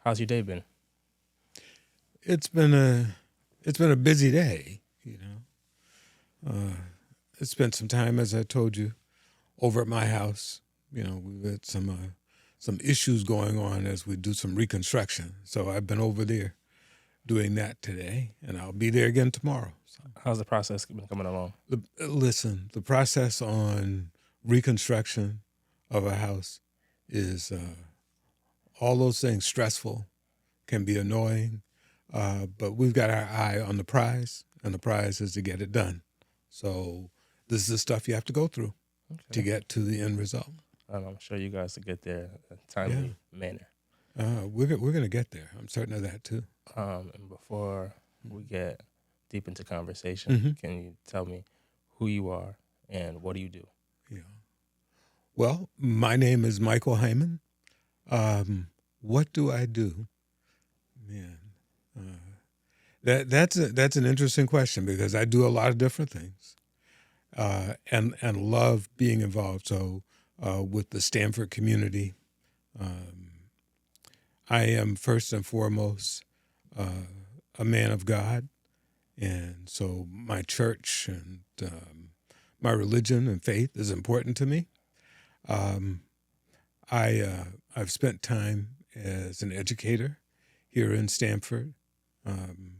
How's your day been? It's been a busy day. I spent some time, as I told you, over at my house. We've had some issues going on as we do some reconstruction. So I've been over there doing that today, and I'll be there again tomorrow. So How's the process been coming along? listen, the process on reconstruction of a house is all those things stressful, can be annoying, but we've got our eye on the prize, and the prize is to get it done. So this is the stuff you have to go through to Okay. get to the end result. I'm sure you guys will get there in a timely manner. We're gonna get there. I'm certain of that too. And before we get deep into conversation, Mm-hmm. can you tell me who you are and what do you do? Yeah. Well, my name is Michael Hyman. What do I do? Man, that's an interesting question because I do a lot of different things, and love being involved. So, with the Stanford community, um, I am first and foremost a man of God, and so my church and my religion and faith is important to me. Um, I've spent time as an educator here in Stanford. Um,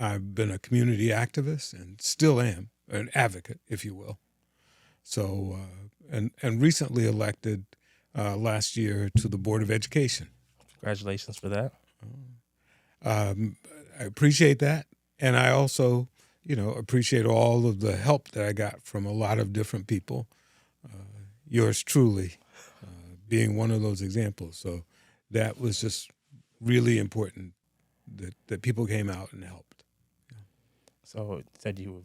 I've been a community activist and still am an advocate, if you will. So, and recently elected last year to the Board of Education. Congratulations for that. Um, I appreciate that, and I also, appreciate all of the help that I got from a lot of different people. Yours truly, being one of those examples. So that was just really important that people came out and helped. So you said you're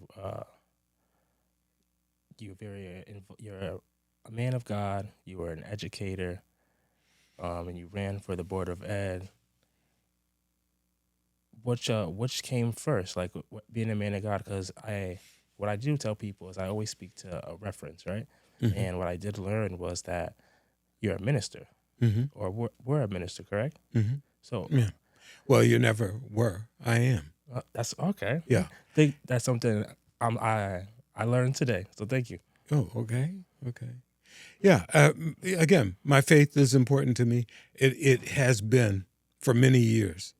a man of God. You were an educator, and you ran for the board of ed. Which came first, like being a man of God? Because what I do tell people is I always speak to a reference, right? Mm-hmm. And what I did learn was that you're a minister, Mm-hmm. or we're a minister, correct? Mm-hmm. So Yeah. Well, you never were. I am. that's okay. Yeah. Think that's something I learned today. So thank you. Oh, okay. Okay. Yeah. Again, my faith is important to me. It has been for many years,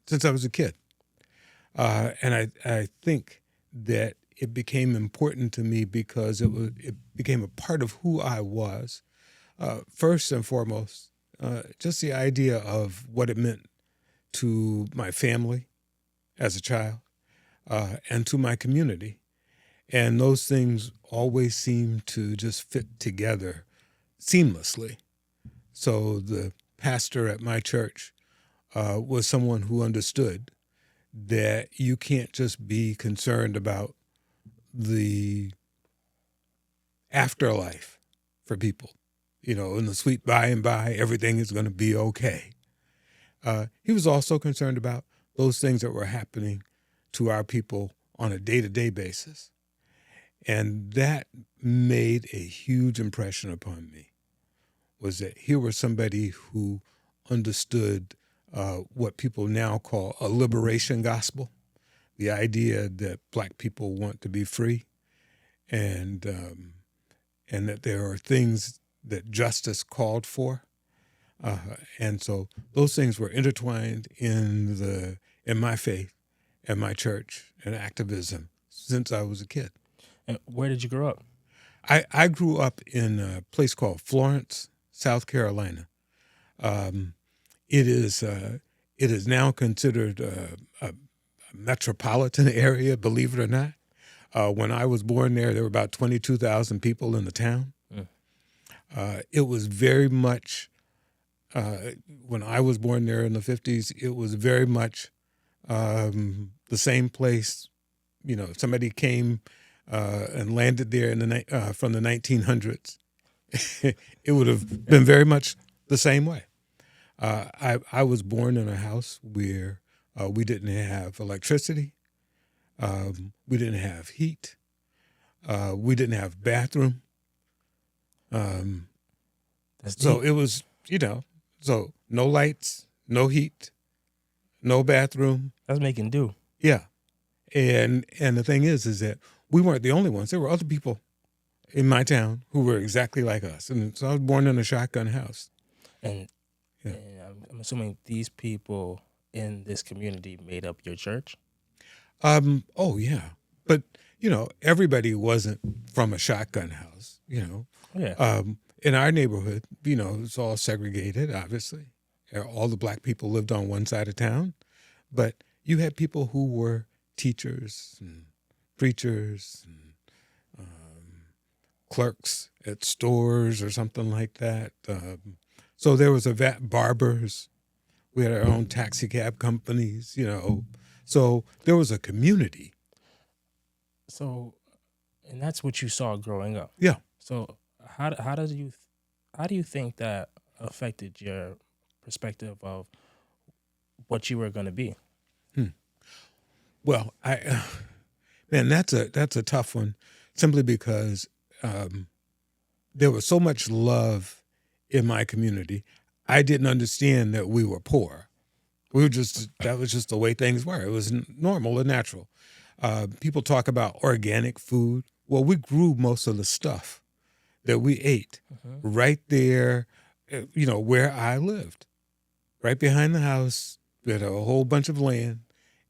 since I was a kid. And I think that it became important to me because it became a part of who I was. First and foremost, just the idea of what it meant to my family as a child, and to my community. And those things always seem to just fit together seamlessly. So the pastor at my church was someone who understood that you can't just be concerned about the afterlife for people. In the sweet by and by, everything is going to be okay. He was also concerned about those things that were happening to our people on a day-to-day basis. And that made a huge impression upon me, was that here was somebody who understood what people now call a liberation gospel, the idea that Black people want to be free, and that there are things that justice called for. And so those things were intertwined in my faith and my church and activism since I was a kid. And where did you grow up? I grew up in a place called Florence, South Carolina. Um, it is now considered a metropolitan area, believe it or not. When I was born there were about 22,000 people in the town. It was very much, when I was born there in the 50s, it was very much the same place. If somebody came and landed there from the 1900s, it would have been very much the same way. I was born in a house where we didn't have electricity, we didn't have heat, we didn't have bathroom. That's So deep. it was, so no lights, no heat, no bathroom. That's making do. Yeah. And the thing is that we weren't the only ones. There were other people in my town who were exactly like us. And so I was born in a shotgun house. And, Yeah. and I'm assuming these people in this community made up your church. Oh yeah. But, everybody wasn't from a shotgun house, Yeah. In our neighborhood, it's all segregated, obviously. All the black people lived on one side of town, but you had people who were teachers and preachers and clerks at stores or something like that. So there was barbers. We had our own taxi cab companies, So there was a community. So, and that's what you saw growing up. Yeah. So how do you think that affected your perspective of what you were going to be? Well, man, that's a tough one, simply because there was so much love in my community. I didn't understand that we were poor. That was just the way things were. It was normal and natural. People talk about organic food. Well, we grew most of the stuff that we ate right there, where I lived, right behind the house. We had a whole bunch of land,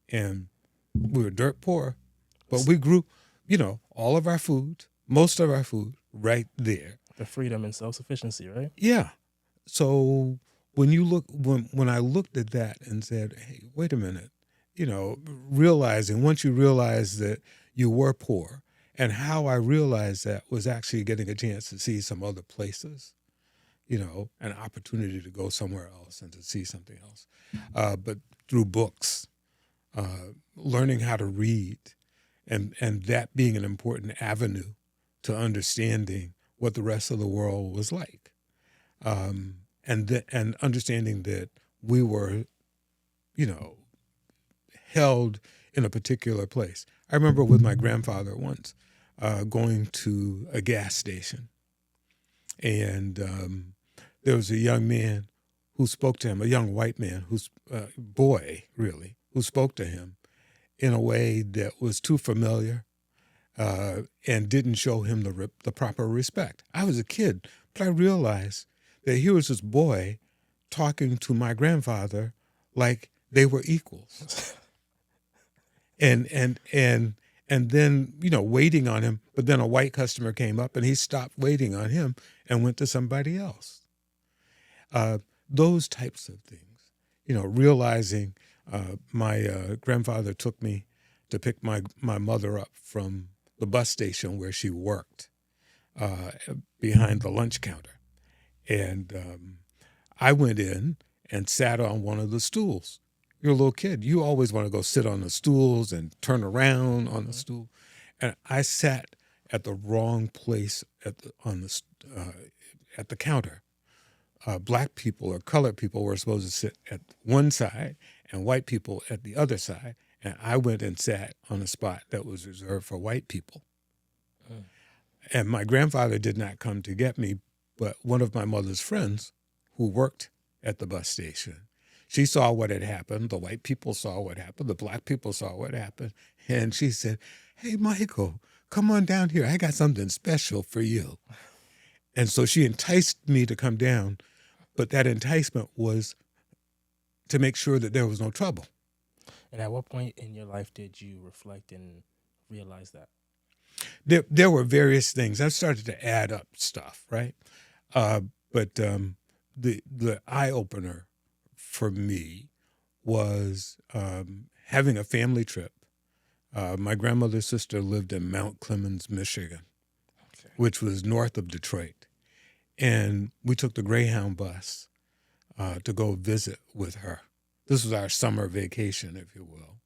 and we were dirt poor, but we grew, all of our food, most of our food, right there. The freedom and self-sufficiency, right? Yeah. So when I looked at that and said, hey, wait a minute, once you realize that you were poor, and how I realized that was actually getting a chance to see some other places, an opportunity to go somewhere else and to see something else. But through books, learning how to read, and that being an important avenue to understanding what the rest of the world was like. And understanding that we were, held in a particular place. I remember with my grandfather once going to a gas station, and there was a young man who spoke to him, a young white man, boy really, who spoke to him in a way that was too familiar and didn't show him the proper respect. I was a kid, but I realized that here was this boy talking to my grandfather like they were equals. and then, waiting on him, but then a white customer came up and he stopped waiting on him and went to somebody else. Those types of things, realizing my grandfather took me to pick my mother up from the bus station where she worked behind the lunch counter. And I went in and sat on one of the stools. You're a little kid. You always want to go sit on the stools and turn around on the stool. And I sat at the wrong place at the counter. Black people or colored people were supposed to sit at one side and white people at the other side. And I went and sat on a spot that was reserved for white people. And my grandfather did not come to get me, but one of my mother's friends who worked at the bus station, she saw what had happened. The white people saw what happened. The black people saw what happened. And she said, hey, Michael, come on down here. I got something special for you. And so she enticed me to come down, but that enticement was to make sure that there was no trouble. And at what point in your life did you reflect and realize that? There were various things. I started to add up stuff, right? But the eye opener for me was having a family trip. My grandmother's sister lived in Mount Clemens, Michigan, which was north of Detroit, and we took the Greyhound bus to go visit with her. This was our summer vacation, if you will,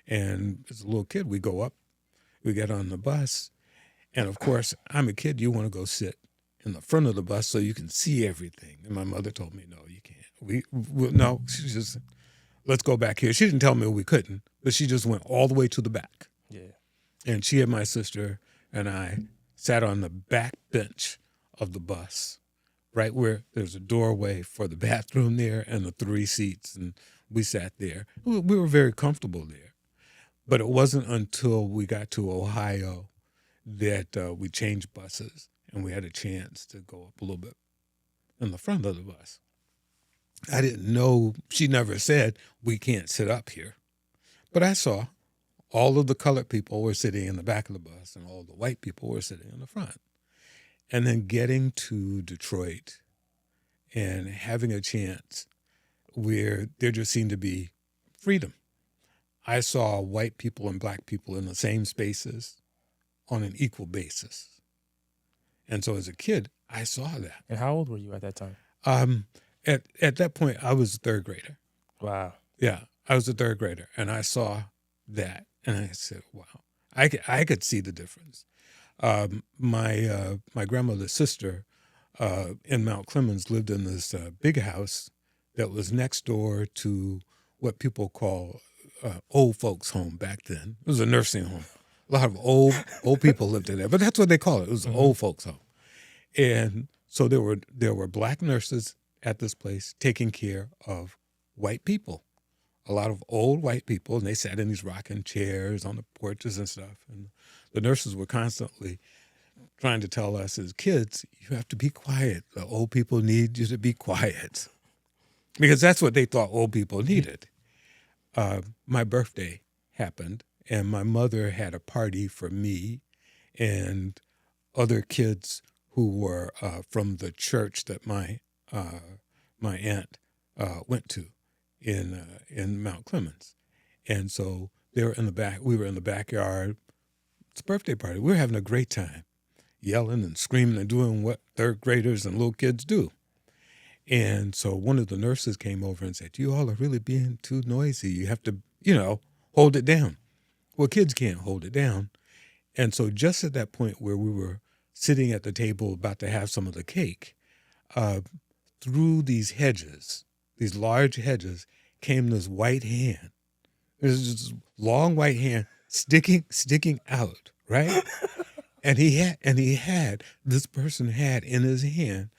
And as a little kid, we go up. We get on the bus, and of course, I'm a kid. You want to go sit in the front of the bus so you can see everything. And my mother told me, no, you can't. No, she just, let's go back here. She didn't tell me we couldn't, but she just went all the way to the back. Yeah. And she and my sister and I sat on the back bench of the bus right where there's a doorway for the bathroom there and the 3 seats, and we sat there. We were very comfortable there. But it wasn't until we got to Ohio that we changed buses and we had a chance to go up a little bit in the front of the bus. I didn't know, she never said, we can't sit up here. But I saw all of the colored people were sitting in the back of the bus and all the white people were sitting in the front. And then getting to Detroit and having a chance where there just seemed to be freedom. I saw white people and black people in the same spaces on an equal basis. And so as a kid, I saw that. And how old were you at that time? At that point, I was a third grader. Wow. Yeah, I was a third grader, and I saw that, and I said, "Wow, I could see the difference." My grandmother's sister in Mount Clemens lived in this big house that was next door to what people call old folks' home back then. It was a nursing home. A lot of old people lived in there, but that's what they call it. It was an old folks' home, and so there were black nurses at this place taking care of white people. A lot of old white people, and they sat in these rocking chairs on the porches and stuff. And the nurses were constantly trying to tell us as kids, you have to be quiet. The old people need you to be quiet. Because that's what they thought old people needed. My birthday happened, and my mother had a party for me and other kids who were from the church that my aunt went to in Mount Clemens. And so they were in the back. We were in the backyard. It's a birthday party. We were having a great time, yelling and screaming and doing what third graders and little kids do. And so one of the nurses came over and said, "You all are really being too noisy. You have to, hold it down." Well, kids can't hold it down. And so just at that point where we were sitting at the table about to have some of the cake, through these hedges, these large hedges, came this white hand. There's this long white hand sticking out, right? and this person had in his hand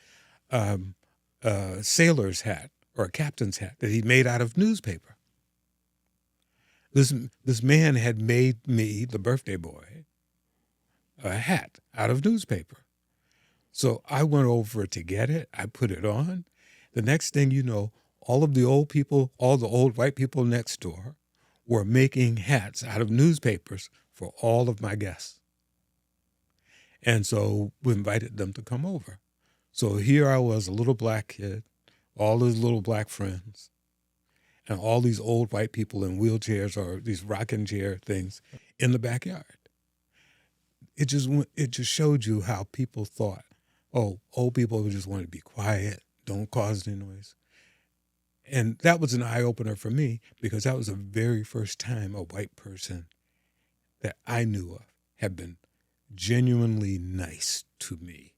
a sailor's hat or a captain's hat that he made out of newspaper. This man had made me, the birthday boy, a hat out of newspaper. So I went over to get it. I put it on. The next thing you know, all of the old people, all the old white people next door were making hats out of newspapers for all of my guests. And so we invited them to come over. So here I was, a little black kid, all his little black friends, and all these old white people in wheelchairs or these rocking chair things in the backyard. It just showed you how people thought, oh, old people just want to be quiet, don't cause any noise. And that was an eye-opener for me because that was the very first time a white person that I knew of had been genuinely nice to me.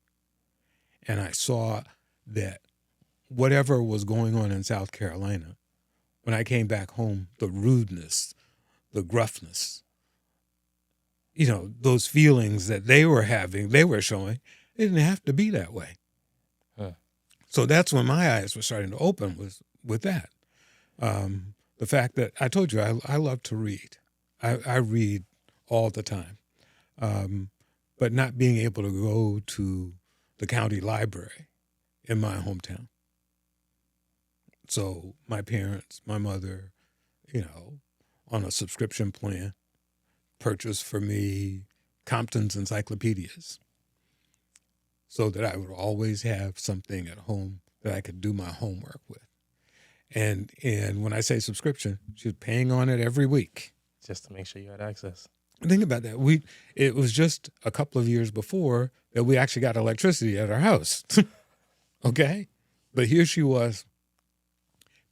And I saw that whatever was going on in South Carolina, when I came back home, the rudeness, the gruffness, those feelings that they were having, they were showing, it didn't have to be that way. Huh. So that's when my eyes were starting to open was with that. The fact that I told you I love to read. I read all the time. But not being able to go to the county library in my hometown. So my parents, my mother, on a subscription plan, purchased for me Compton's encyclopedias so that I would always have something at home that I could do my homework with. And when I say subscription, she was paying on it every week. Just to make sure you had access. Think about that. It was just a couple of years before that we actually got electricity at our house. Okay? But here she was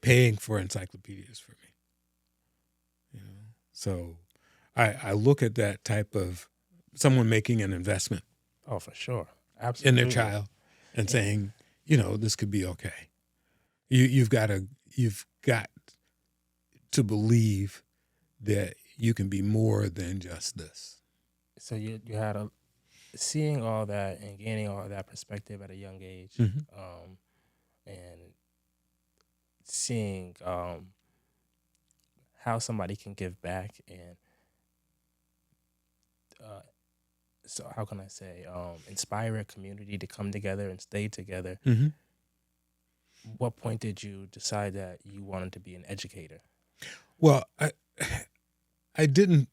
paying for encyclopedias for me. So I look at that type of someone making an investment. Oh, for sure. Absolutely. In their child and saying, this could be okay. You've got to believe that you can be more than just this. So you had seeing all that and gaining all that perspective at a young age, Hmm. and seeing how somebody can give back, and uh, so how can I say, inspire a community to come together and stay together. Hmm. What point did you decide that you wanted to be an educator? Well, I didn't,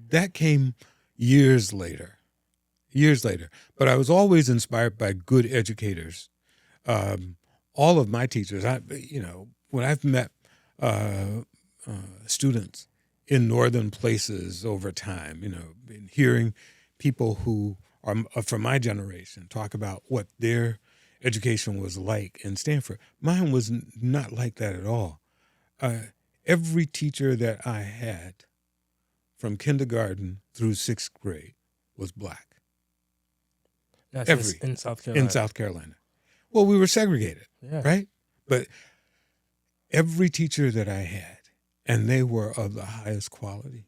that came years later, years later. But I was always inspired by good educators. Um, all of my teachers, when I've met uh, students in northern places over time, and hearing people who are from my generation talk about what their education was like in Stanford. Mine was not like that at all. Uh, every teacher that I had from kindergarten through sixth grade was black. That's Every in South in Carolina. South Carolina. Well, we were segregated, Yeah. right? But every teacher that I had, and they were of the highest quality,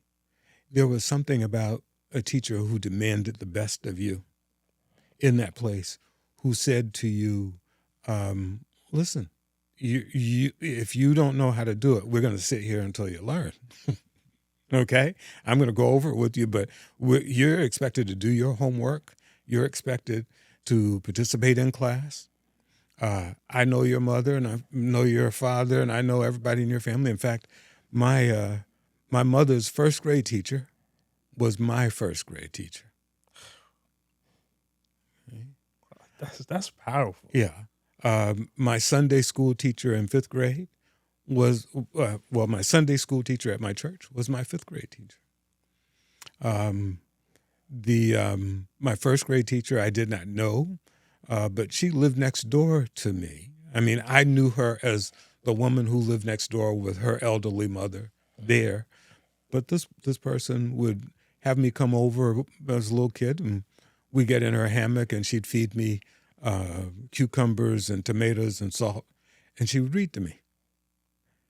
there was something about a teacher who demanded the best of you in that place, who said to you, listen, if you don't know how to do it, we're going to sit here until you learn. Okay? I'm going to go over it with you, but you're expected to do your homework. You're expected to participate in class. I know your mother, and I know your father, and I know everybody in your family. In fact, my mother's first grade teacher was my first grade teacher. That's powerful. Yeah. My Sunday school teacher in fifth grade was, my Sunday school teacher at my church was my fifth grade teacher. My first grade teacher I did not know, but she lived next door to me. I mean, I knew her as the woman who lived next door with her elderly mother there. But this person would have me come over as a little kid, and we get in her hammock, and she'd feed me cucumbers and tomatoes and salt, and she would read to me.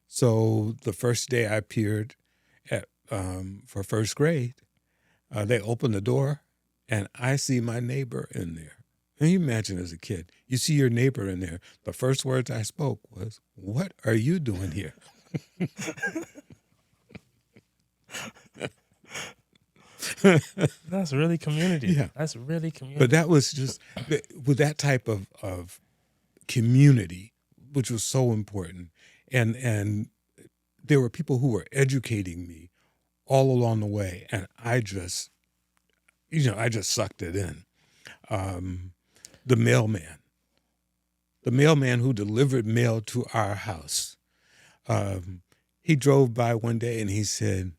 So the first day I appeared at for first grade, they opened the door, and I see my neighbor in there. And you imagine as a kid, you see your neighbor in there. The first words I spoke was, "What are you doing here?" That's really community. Yeah. That's really community. But that was just with that type of community, which was so important. And there were people who were educating me all along the way. And I just sucked it in. The mailman who delivered mail to our house, he drove by one day and he said,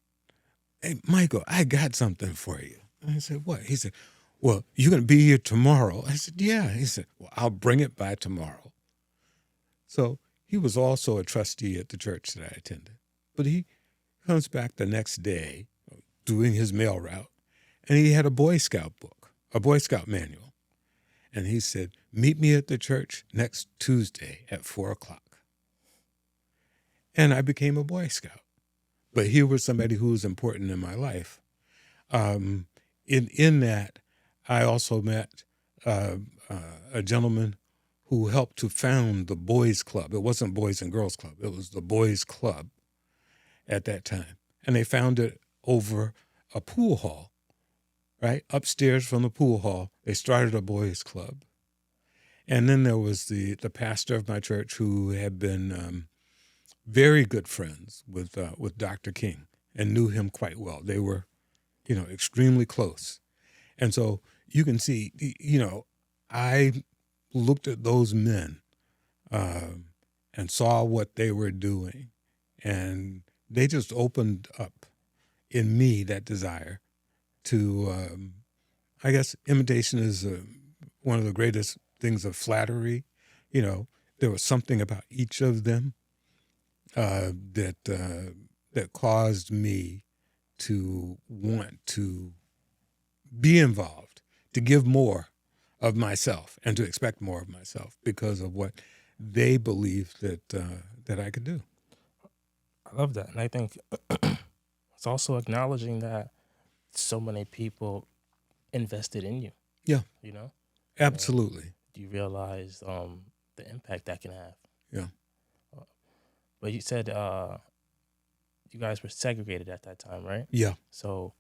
"Hey, Michael, I got something for you." And I said, "What?" He said, "Well, you're going to be here tomorrow." I said, "Yeah." He said, "Well, I'll bring it by tomorrow." So he was also a trustee at the church that I attended. But he comes back the next day doing his mail route, and he had a Boy Scout book, a Boy Scout manual. And he said, "Meet me at the church next Tuesday at 4:00. And I became a Boy Scout. But here was somebody who was important in my life. In that, I also met a gentleman who helped to found the Boys Club. It wasn't Boys and Girls Club. It was the Boys Club at that time. And they found it over a pool hall, right? Upstairs from the pool hall, they started a Boys Club. And then there was the pastor of my church who had been very good friends with Dr. King and knew him quite well. They were, extremely close. And so you can see, I looked at those men and saw what they were doing, and they just opened up in me that desire to, I guess, imitation is one of the greatest things of flattery. There was something about each of them that caused me to want to be involved, to give more of myself, and to expect more of myself because of what they believed that I could do. I love that. And I think it's also acknowledging that so many people invested in you. Yeah, you know? And absolutely. do you realize the impact that can have? Yeah. Uh, But you said you guys were segregated at that time, right? Yeah. So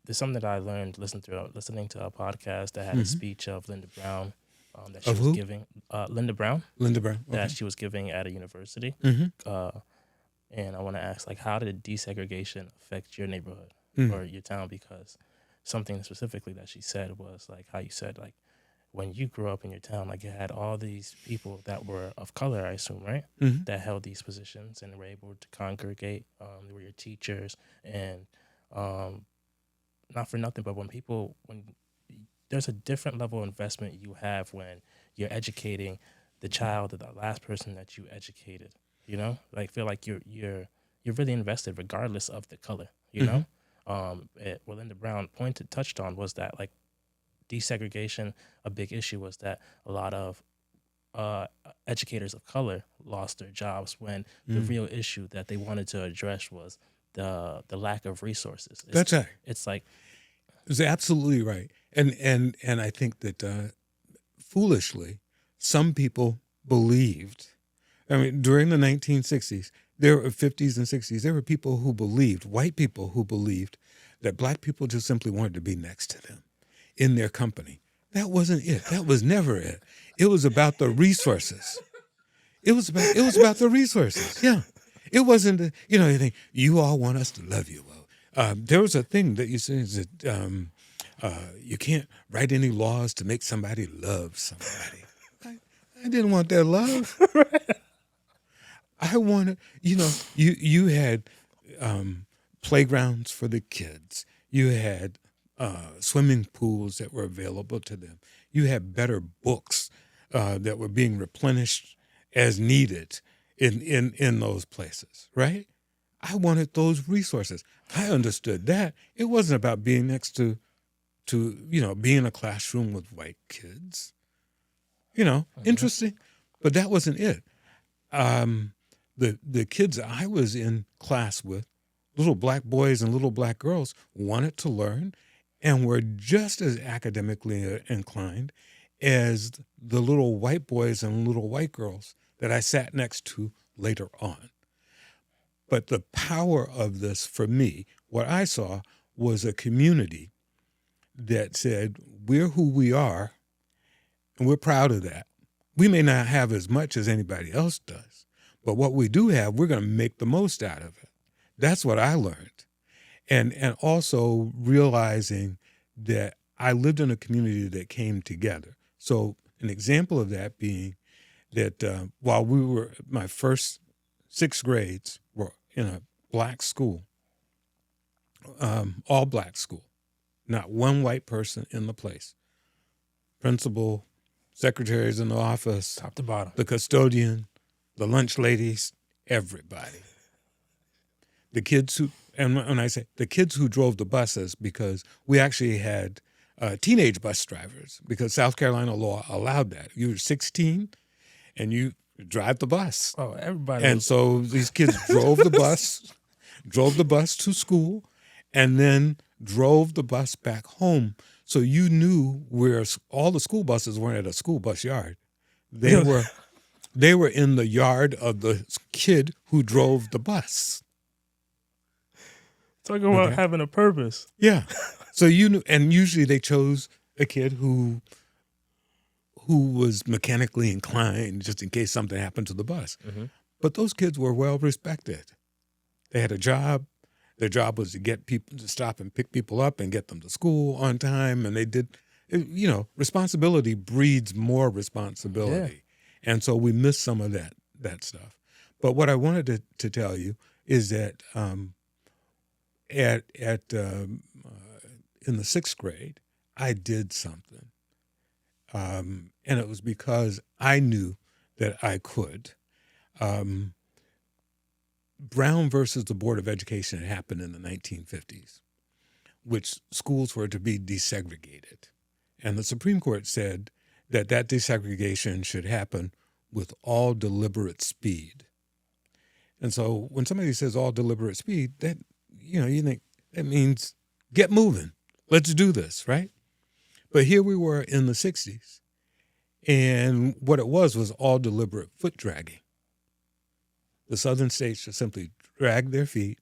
there's something that I learned listening to a podcast that had a Mm-hmm. speech of Linda Brown that she Of was who? giving. Linda Brown Linda Brown. that Okay. she was giving at a university. Mm-hmm. Uh, and I want to ask, like, how did desegregation affect your neighborhood Mm. or your town? Because something specifically that she said was like how you said, like, when you grew up in your town, like, you had all these people that were of color, I assume, right? Mm-hmm. That held these positions and were able to congregate. They were your teachers, and um, not for nothing, but when there's a different level of investment you have when you're educating the child or the last person that you educated. You know, like feel like you're really invested regardless of the color. You Mm-hmm. know, what Linda Brown touched on was that like desegregation, a big issue was that a lot of educators of color lost their jobs when the Mm. real issue that they wanted to address was the lack of resources. That's right. It's like It's absolutely right. And I think that foolishly, some people believed. I mean, during the 1960s, there were 50s and 60s, there were people who believed, white people who believed that black people just simply wanted to be next to them in their company. That wasn't it. That was never it. It was about the resources. It was about the resources. Yeah. It wasn't, you think, you all want us to love you. Well, there was a thing that you said is that you can't write any laws to make somebody love somebody. I didn't want that love. I wanted, you had playgrounds for the kids. You had swimming pools that were available to them. You had better books that were being replenished as needed in those places, right? I wanted those resources. I understood that. It wasn't about being next to be in a classroom with white kids. Interesting. But that wasn't it. The kids I was in class with, little black boys and little black girls, wanted to learn and were just as academically inclined as the little white boys and little white girls that I sat next to later on. But the power of this for me, what I saw was a community that said, we're who we are, and we're proud of that. We may not have as much as anybody else does, but what we do have, we're going to make the most out of it. That's what I learned. And also realizing that I lived in a community that came together. So an example of that being that while we were, my first 6 grades were in a black school, all black school, not one white person in the place. Principal, secretaries in the office, top to bottom. the custodian, the lunch ladies, everybody. The kids who, and when I say the kids who drove the buses, because we actually had teenage bus drivers, because South Carolina law allowed that. You were 16 and you drive the bus. Oh, everybody. And so these kids drove the bus to school, and then drove the bus back home. So you knew where all the school buses weren't at a school bus yard. They were in the yard of the kid who drove the bus. Talking about having a purpose. Yeah. So you knew, and usually they chose a kid who was mechanically inclined just in case something happened to the bus. Mm-hmm. But those kids were well respected. They had a job. Their job was to get people to stop and pick people up and get them to school on time. And they did, responsibility breeds more responsibility. Yeah. And so we missed some of that stuff. But what I wanted to tell you is that in the 6th grade, I did something. And it was because I knew that I could. Brown versus the Board of Education had happened in the 1950s, which schools were to be desegregated. And the Supreme Court said that desegregation should happen with all deliberate speed. And so when somebody says all deliberate speed, you think that means get moving. Let's do this, right? But here we were in the 60s, and what it was all deliberate foot dragging. The southern states just simply dragged their feet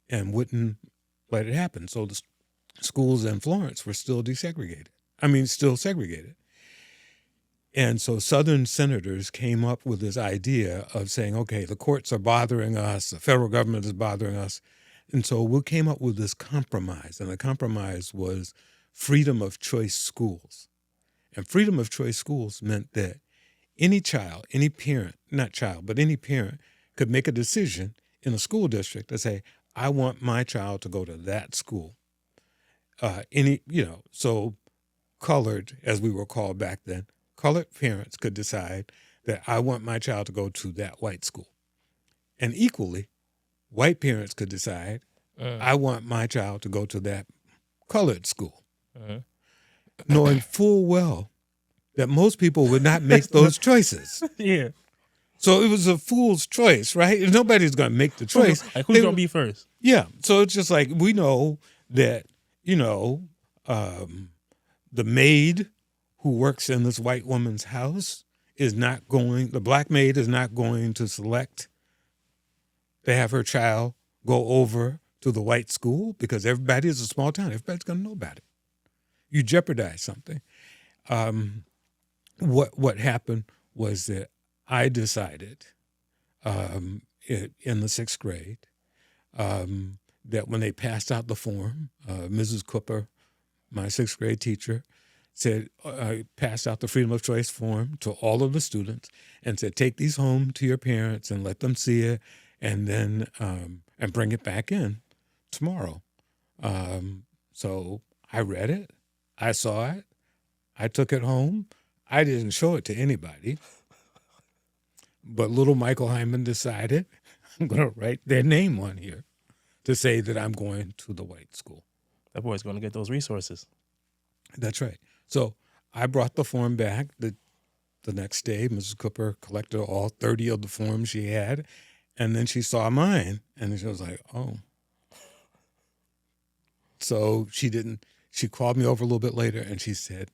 and wouldn't let it happen. So the schools in Florence were still still segregated. And so Southern senators came up with this idea of saying, okay, the courts are bothering us, the federal government is bothering us. And so we came up with this compromise. And the compromise was freedom of choice schools. And freedom of choice schools meant that any child, any parent, not child, but any parent could make a decision in a school district to say, I want my child to go to that school. So colored, as we were called back then, colored parents could decide that I want my child to go to that white school. And equally, white parents could decide, I want my child to go to that colored school. Knowing full well that most people would not make those choices. Yeah. So it was a fool's choice, right? Nobody's going to make the choice. Like, who's going to be first? Yeah. So it's just like, we know that, the maid who works in this white woman's house the black maid is not going to select to have her child go over to the white school because everybody is a small town. Everybody's going to know about it. You jeopardize something. What happened was that I decided in the 6th grade that when they passed out the form, Mrs. Cooper, my 6th grade teacher, said, passed out the freedom of choice form to all of the students and said, take these home to your parents and let them see it and then and bring it back in tomorrow. So I read it. I saw it. I took it home. I didn't show it to anybody. But little Michael Hyman decided, I'm going to write their name on here to say that I'm going to the white school. That boy's going to get those resources. That's right. So I brought the form back the next day. Mrs. Cooper collected all 30 of the forms she had, and then she saw mine, and she was like, oh. So she called me over a little bit later, and she said,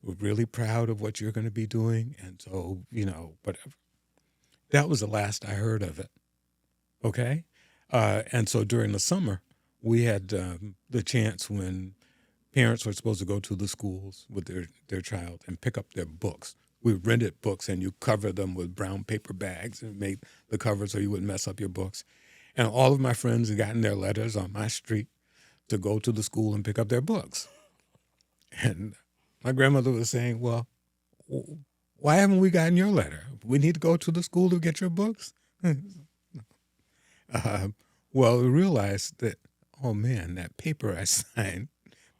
we're really proud of what you're going to be doing, and so, whatever. That was the last I heard of it, okay? And so during the summer, we had the chance when parents were supposed to go to the schools with their child and pick up their books. We rented books, and you cover them with brown paper bags and made the cover so you wouldn't mess up your books. And all of my friends had gotten their letters on my street to go to the school and pick up their books. And my grandmother was saying, well, why haven't we gotten your letter? We need to go to the school to get your books? Well, we realized that, oh man, that paper I signed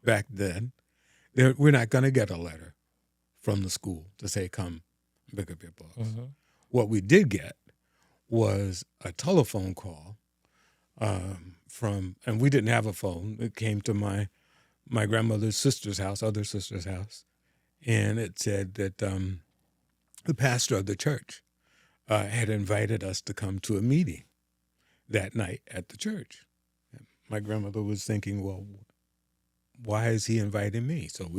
back then, we're not going to get a letter from the school to say, come pick up your books. Mm-hmm. What we did get was a telephone call and we didn't have a phone. It came to my grandmother's other sister's house, and it said that the pastor of the church had invited us to come to a meeting that night at the church. My grandmother was thinking, well, why is he inviting me? So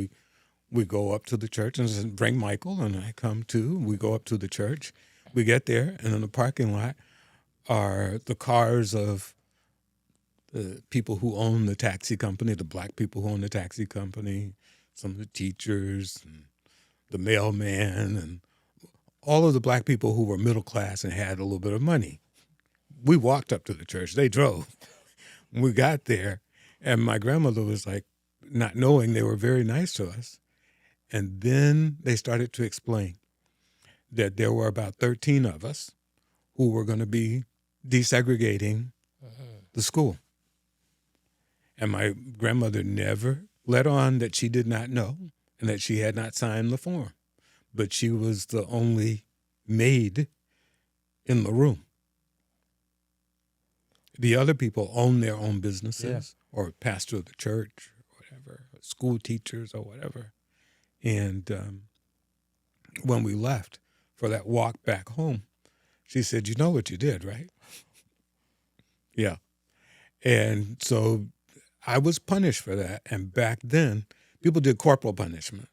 we go up to the church and says, bring Michael, and I come too. We go up to the church. We get there, and in the parking lot are the cars of the people who own the taxi company, the black people who own the taxi company, some of the teachers, and the mailman, and all of the black people who were middle class and had a little bit of money. We walked up to the church. They drove. We got there, and my grandmother was like, not knowing, they were very nice to us. And then they started to explain that there were about 13 of us who were going to be desegregating the school. And my grandmother never let on that she did not know and that she had not signed the form. But she was the only maid in the room. The other people owned their own businesses or pastor of the church or whatever, school teachers or whatever. And when we left for that walk back home, she said, you know what you did, right? Yeah. And so I was punished for that. And back then, People did corporal punishment.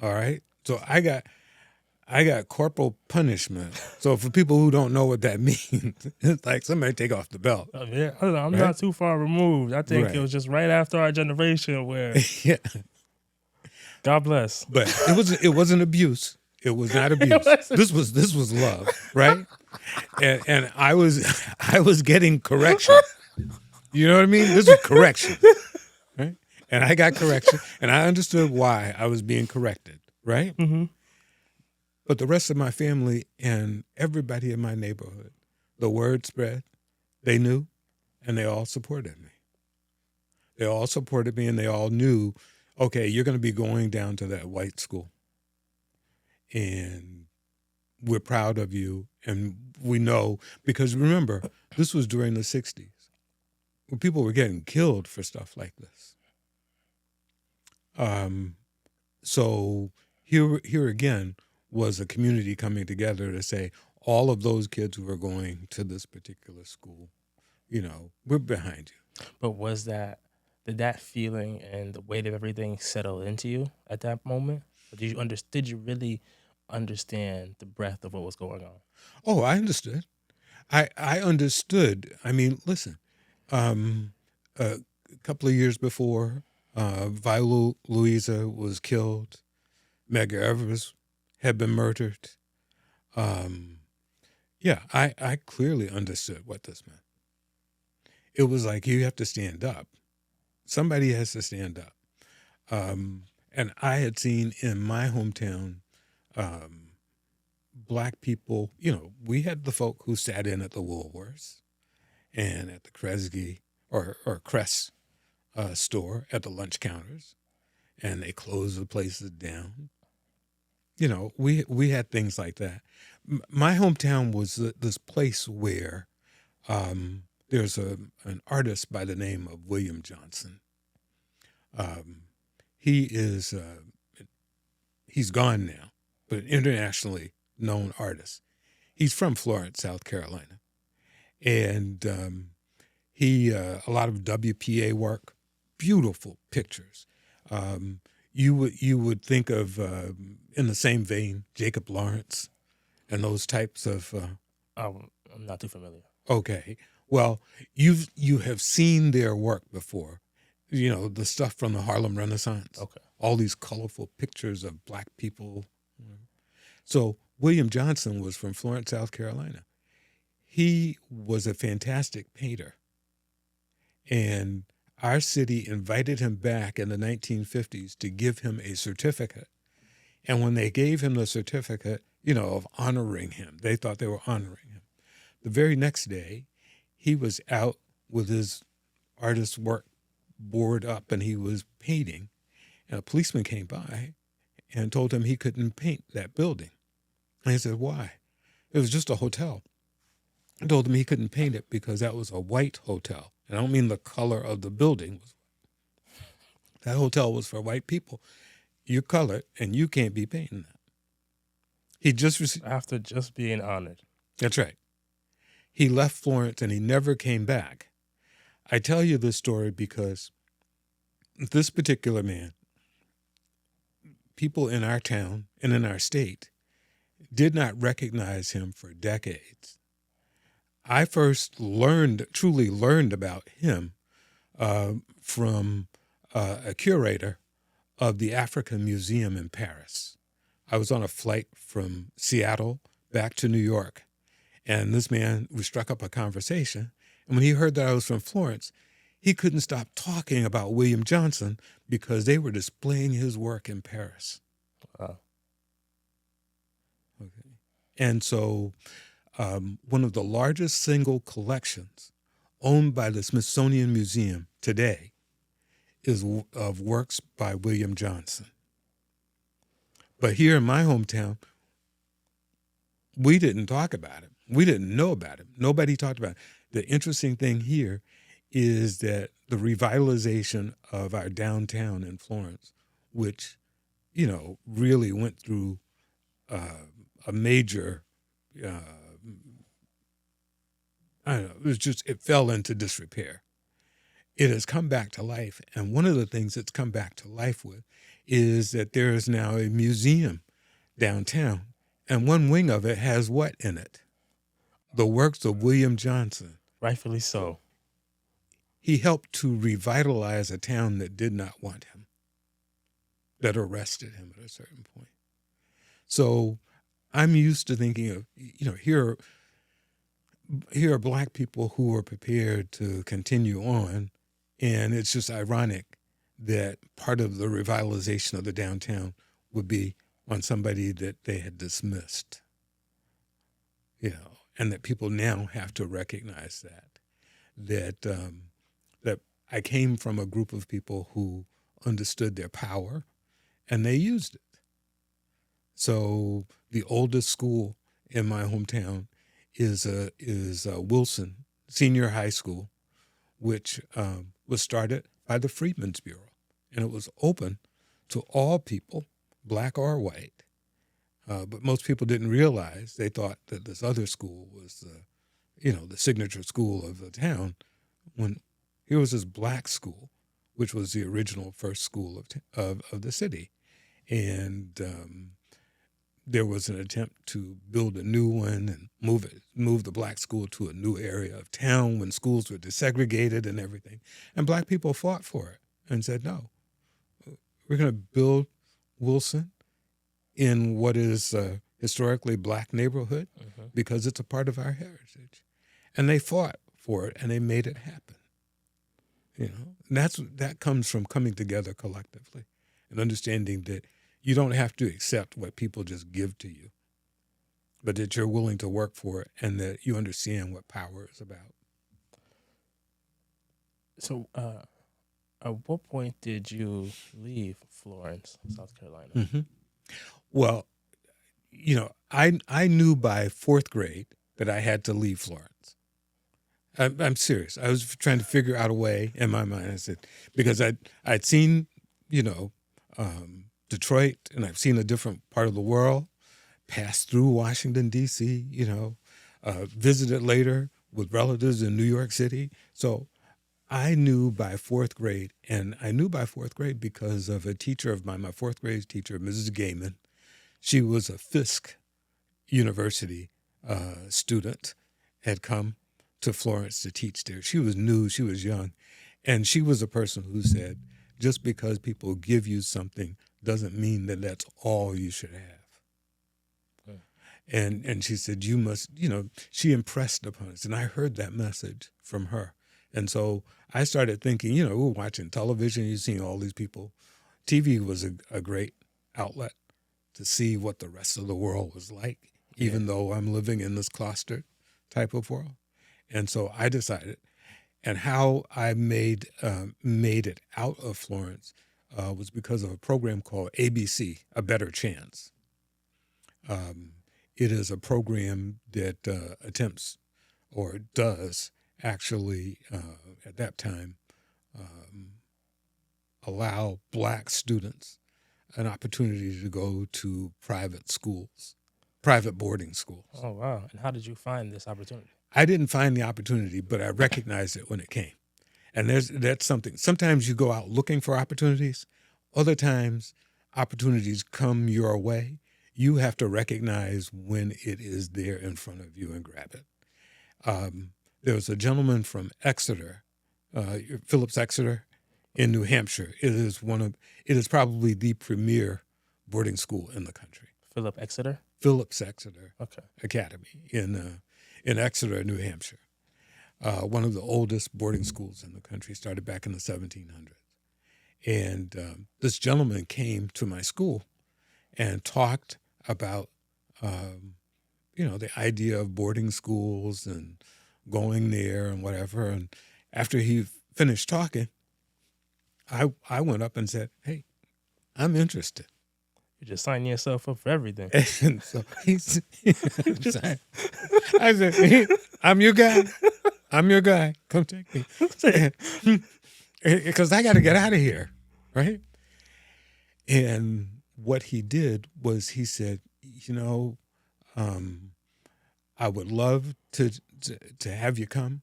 All right. So I got corporal punishment. So for people who don't know what that means, it's like somebody take off the belt, Yeah, I don't know, I'm right? not too far removed. I think it Right. was just right after our generation where, Yeah. God bless. But it wasn't abuse. It was not It abuse. wasn't- This was love, right? And I was I was getting correction. You know what I mean? This was correction, right? And I got correction, and I understood why I was being corrected, right? Mhm. But the rest of my family and everybody in my neighborhood, the word spread. They knew, and they all supported me. They all supported me, and they all knew, okay, you're going to be going down to that white school, and we're proud of you, and we know, because remember, this was during the 60s when people were getting killed for stuff like this. So here again was a community coming together to say all of those kids who were going to this particular school, we're behind you. But did that feeling and the weight of everything settle into you at that moment? Or did you really understand the breadth of what was going on? Oh, I understood. I understood. I mean, listen, a couple of years before, Viola Louisa was killed. Medgar Evers had been murdered. Yeah, I clearly understood what this meant. It was like you have to stand up. Somebody has to stand up. And I had seen in my hometown, Black people, we had the folk who sat in at the Woolworths and at the Kresge or Crest store at the lunch counters, and they closed the places down. We had things like that. My hometown was this place where there's an artist by the name of William Johnson. He is he's gone now, but an internationally known artist. He's from Florence, South Carolina, and he a lot of WPA work, beautiful pictures. You would think of in the same vein Jacob Lawrence and those types of. I'm not too familiar. Okay, well you have seen their work before. The stuff from the Harlem Renaissance. Okay. All these colorful pictures of Black people. So William Johnson was from Florence, South Carolina. He was a fantastic painter. And our city invited him back in the 1950s to give him a certificate. And when they gave him the certificate, of honoring him, they thought they were honoring him. The very next day, he was out with his artist's work board up and he was painting. And a policeman came by and told him he couldn't paint that building. And he said, why? It was just a hotel. I told him he couldn't paint it because that was a white hotel. And I don't mean the color of the building. That hotel was for white people. You're colored and you can't be painting that. He just received. After just being honored. That's right. He left Florence and he never came back. I tell you this story because this particular man, people in our town and in our state did not recognize him for decades. I first truly learned about him from a curator of the African Museum in Paris. I was on a flight from Seattle back to New York, and this man, we struck up a conversation. And when he heard that I was from Florence, he couldn't stop talking about William Johnson because they were displaying his work in Paris. Wow. Okay. And so one of the largest single collections owned by the Smithsonian Museum today is of works by William Johnson. But here in my hometown, we didn't talk about him. We didn't know about him. Nobody talked about it. The interesting thing here is that the revitalization of our downtown in Florence, which, really went through a major, I don't know, it fell into disrepair. it has come back to life. And one of the things it's come back to life with is that there is now a museum downtown. And one wing of it has what in it? The works of William Johnson. Rightfully so. He helped to revitalize a town that did not want him, that arrested him at a certain point. So I'm used to thinking of, here are Black people who are prepared to continue on. And it's just ironic that part of the revitalization of the downtown would be on somebody that they had dismissed, and that people now have to recognize that I came from a group of people who understood their power and they used it. So the oldest school in my hometown is Wilson Senior High School, which was started by the Freedmen's Bureau, and it was open to all people, Black or white. But most people didn't realize. They thought that this other school was, the signature school of the town, when here was this Black school, which was the original first school of the city. And there was an attempt to build a new one and move the Black school to a new area of town when schools were desegregated and everything. And Black people fought for it and said, no, we're going to build Wilson in what is a historically Black neighborhood because it's a part of our heritage. And they fought for it and they made it happen. And that comes from coming together collectively and understanding that you don't have to accept what people just give to you, but that you're willing to work for it and that you understand what power is about. So, at what point did you leave Florence, South Carolina? Mm-hmm. Well, I knew by fourth grade that I had to leave Florence. I'm serious. I was trying to figure out a way in my mind. I said, because I'd seen, Detroit, and I've seen a different part of the world, passed through Washington, D.C., visited later with relatives in New York City. So I knew by fourth grade, and I knew by fourth grade because of a teacher of mine, my fourth grade teacher, Mrs. Gaiman. She was a Fisk University student, had come to Florence to teach there. She was new, she was young, and she was a person who said, just because people give you something doesn't mean that that's all you should have. And she said, you must, she impressed upon us. And I heard that message from her. And so I started thinking, we were watching television, you're seeing all these people. TV was a great outlet to see what the rest of the world was like, even though I'm living in this clustered type of world. And so I decided, and how I made it out of Florence was because of a program called ABC, A Better Chance. It is a program that attempts, or does actually, at that time, allow Black students an opportunity to go to private schools, private boarding schools. Oh, wow. And how did you find this opportunity? I didn't find the opportunity, but I recognized it when it came. And that's something. Sometimes you go out looking for opportunities. Other times, opportunities come your way. You have to recognize when it is there in front of you and grab it. There was a gentleman from Exeter, Phillips Exeter, in New Hampshire. It is probably the premier boarding school in the country. Philip Exeter? Phillips Exeter Academy in Exeter, New Hampshire. One of the oldest boarding schools in the country, started back in the 1700s. And this gentleman came to my school and talked about, the idea of boarding schools and going there and whatever. And after he finished talking, I went up and said, hey, I'm interested. You just signing yourself up for everything. And so I said, hey, I'm your guy. I'm your guy. Come take me. Because I got to get out of here, right? And what he did was he said, I would love to have you come,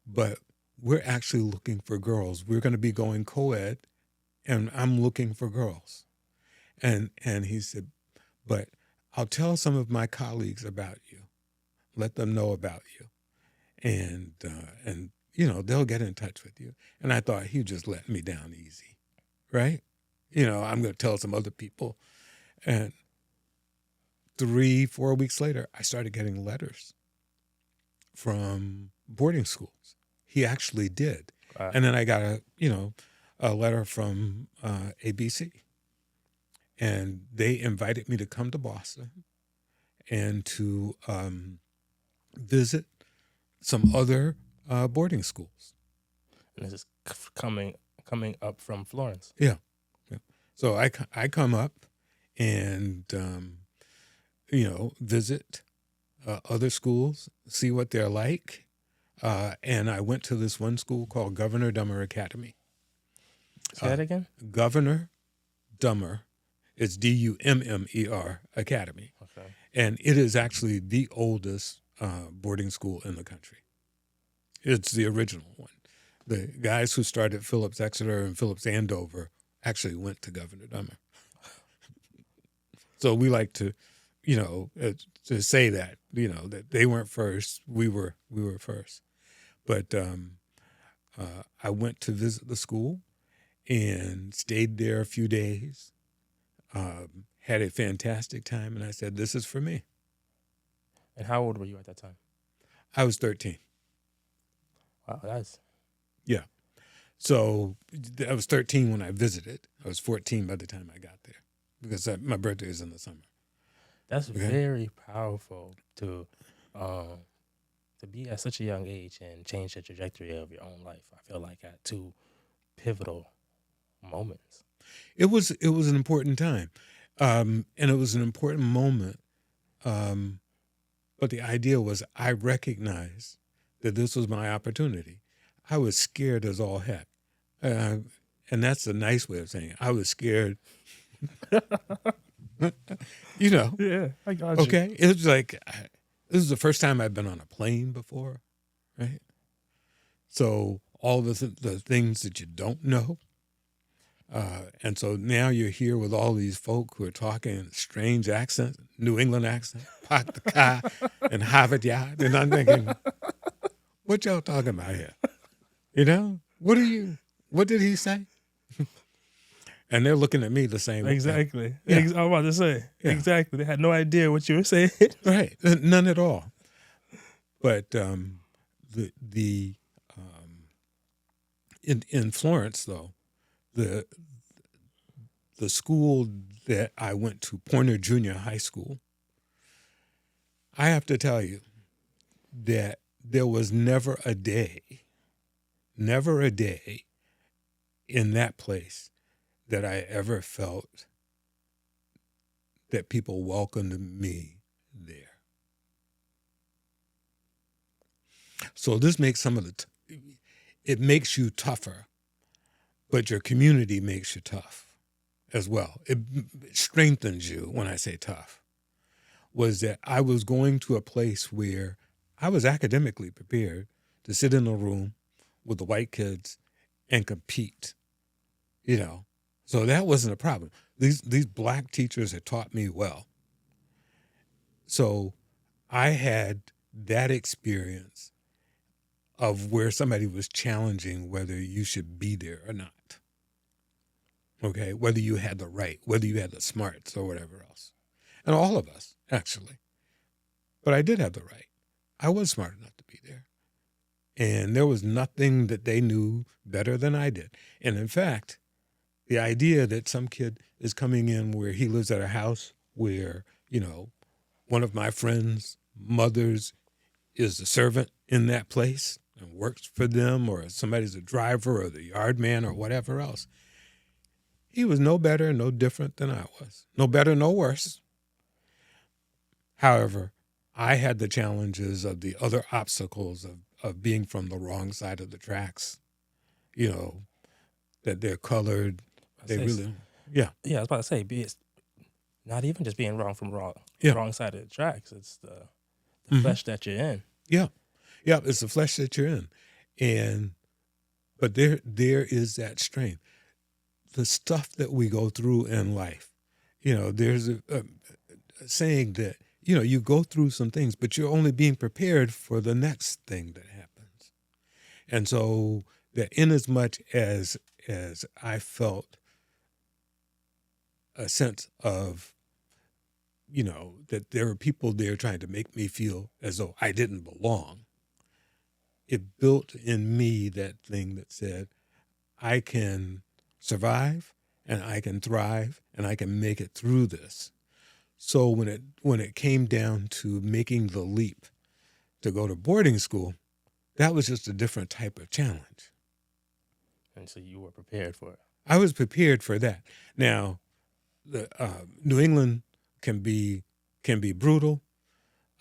but we're actually looking for girls. We're going to be going co-ed, and I'm looking for girls. And he said, but I'll tell some of my colleagues about you. Let them know about you. And they'll get in touch with you. And I thought he just let me down easy, right? I'm going to tell some other people. And 3-4 weeks later, I started getting letters from boarding schools. He actually did. And then I got a letter from ABC. And they invited me to come to Boston and to visit some other boarding schools. And this is coming up from Florence. Yeah. So I come up and visit other schools, see what they're like, and I went to this one school called Governor Dummer Academy. Say that again. Governor Dummer. It's Dummer Academy. Okay. And it is actually the oldest boarding school in the country. It's the original one. The guys who started Phillips Exeter and Phillips Andover actually went to Governor Dummer. So we like to, to say that, that they weren't first, we were first. But I went to visit the school and stayed there a few days. Had a fantastic time, and I said, this is for me. And how old were you at that time? I was 13. Wow, that's... Yeah. So I was 13 when I visited. I was 14 by the time I got there because my birthday is in the summer. That's very powerful to be at such a young age and change the trajectory of your own life. I feel like at 2 pivotal moments. It was an important time, and it was an important moment. But the idea was I recognized that this was my opportunity. I was scared as all heck, and that's a nice way of saying it. I was scared. Yeah, I got you. Okay, it was like this is the first time I've been on a plane before, right? So all the things that you don't know. And so now you're here with all these folk who are talking in strange accents, New England accent, park the car and Harvard Yard. And I'm thinking, what y'all talking about here? What did he say? And they're looking at me the same way. Exactly. Yeah. I'm about to say. Yeah. Exactly. They had no idea what you were saying. Right. None at all. But in Florence, though, the school that I went to, Pointer Junior High School, I have to tell you that there was never a day in that place that I ever felt that people welcomed me there. So this makes some of it makes you tougher, but your community makes you tough as well. It strengthens you when I say tough. Was that I was going to a place where I was academically prepared to sit in a room with the white kids and compete, So that wasn't a problem. These black teachers had taught me well. So I had that experience of where somebody was challenging whether you should be there or not. Okay, whether you had the right, whether you had the smarts or whatever else. And all of us, actually. But I did have the right. I was smart enough to be there. And there was nothing that they knew better than I did. And in fact, the idea that some kid is coming in where he lives at a house where, one of my friends' mothers is the servant in that place and works for them, or somebody's a driver or the yard man or whatever else. He was no better, no different than I was. No better, no worse. However, I had the challenges of the other obstacles of being from the wrong side of the tracks, that they're colored. They really, yeah. Yeah, I was about to say, it's not even just being wrong side of the tracks. It's the flesh that you're in. Yeah. Yeah, it's the flesh that you're in. And But there is that strain. The stuff that we go through in life, there's a saying that, you go through some things, but you're only being prepared for the next thing that happens. And so that in as much as I felt a sense of, that there were people there trying to make me feel as though I didn't belong, it built in me that thing that said, I can survive and I can thrive and I can make it through this. So when it came down to making the leap to go to boarding school, that was just a different type of challenge. And so you were prepared for it. I was prepared for that. Now, the New England can be brutal.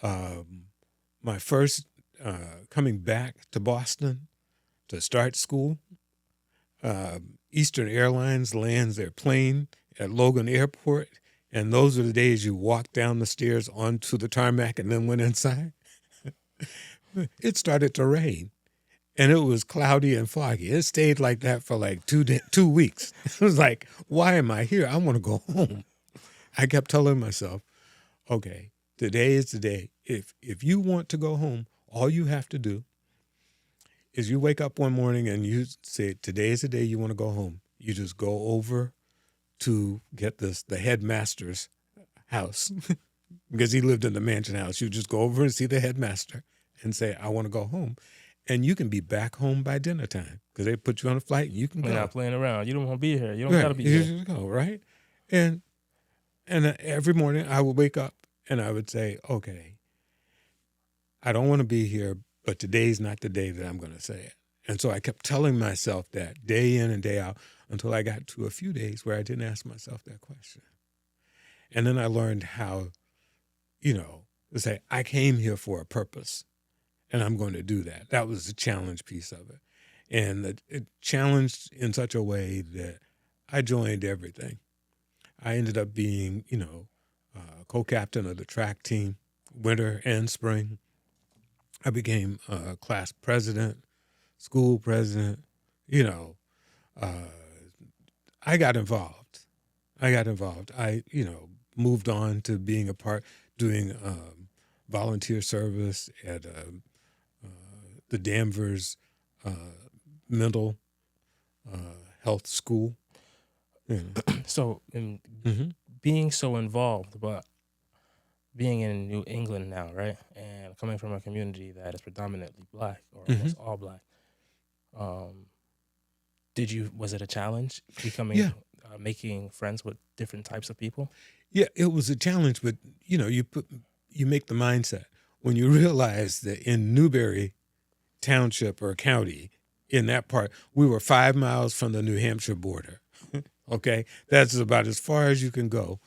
My first coming back to Boston to start school, Eastern Airlines lands their plane at Logan Airport, and those are the days you walked down the stairs onto the tarmac and then went inside. It started to rain, and it was cloudy and foggy. It stayed like that for like 2 weeks. It was like, why am I here? I want to go home. I kept telling myself, okay, today is the day. If you want to go home, all you have to do is you wake up one morning and you say, today is the day you want to go home. You just go over to the headmaster's house because he lived in the mansion house. You just go over and see the headmaster and say, I want to go home. And you can be back home by dinner time because they put you on a flight and you can go. You're not playing around. You don't want to be here. You don't Right. got to be You here. just go, right? And every morning I would wake up and I would say, okay, I don't want to be here, but today's not the day that I'm going to say it. And so I kept telling myself that day in and day out until I got to a few days where I didn't ask myself that question. And then I learned how, to say, I came here for a purpose and I'm going to do that. That was the challenge piece of it. And it challenged in such a way that I joined everything. I ended up being, co-captain of the track team, winter and spring. I became class president, school president. I got involved. I, moved on to being doing volunteer service at the Danvers mental health school. So, in Mm-hmm. being so involved, but being in New England now, right, and coming from a community that is predominantly Black or almost all Black, was it a challenge becoming, Yeah. making friends with different types of people? Yeah, it was a challenge, but you make the mindset when you realize that in Newberry Township or county, in that part, we were 5 miles from the New Hampshire border. Okay, that's about as far as you can go,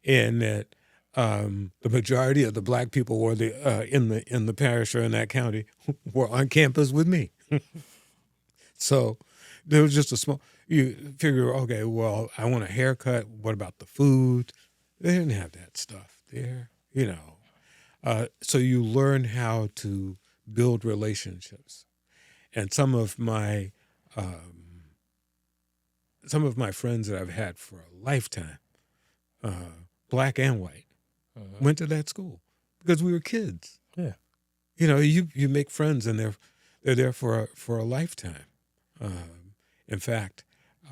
and that the majority of the Black people were in the parish or in that county were on campus with me. So there was just a small. You figure, okay, well, I want a haircut. What about the food? They didn't have that stuff there, So you learn how to build relationships, and some of my friends that I've had for a lifetime, Black and white, went to that school because we were kids. Yeah. You make friends and they're there for a lifetime. In fact,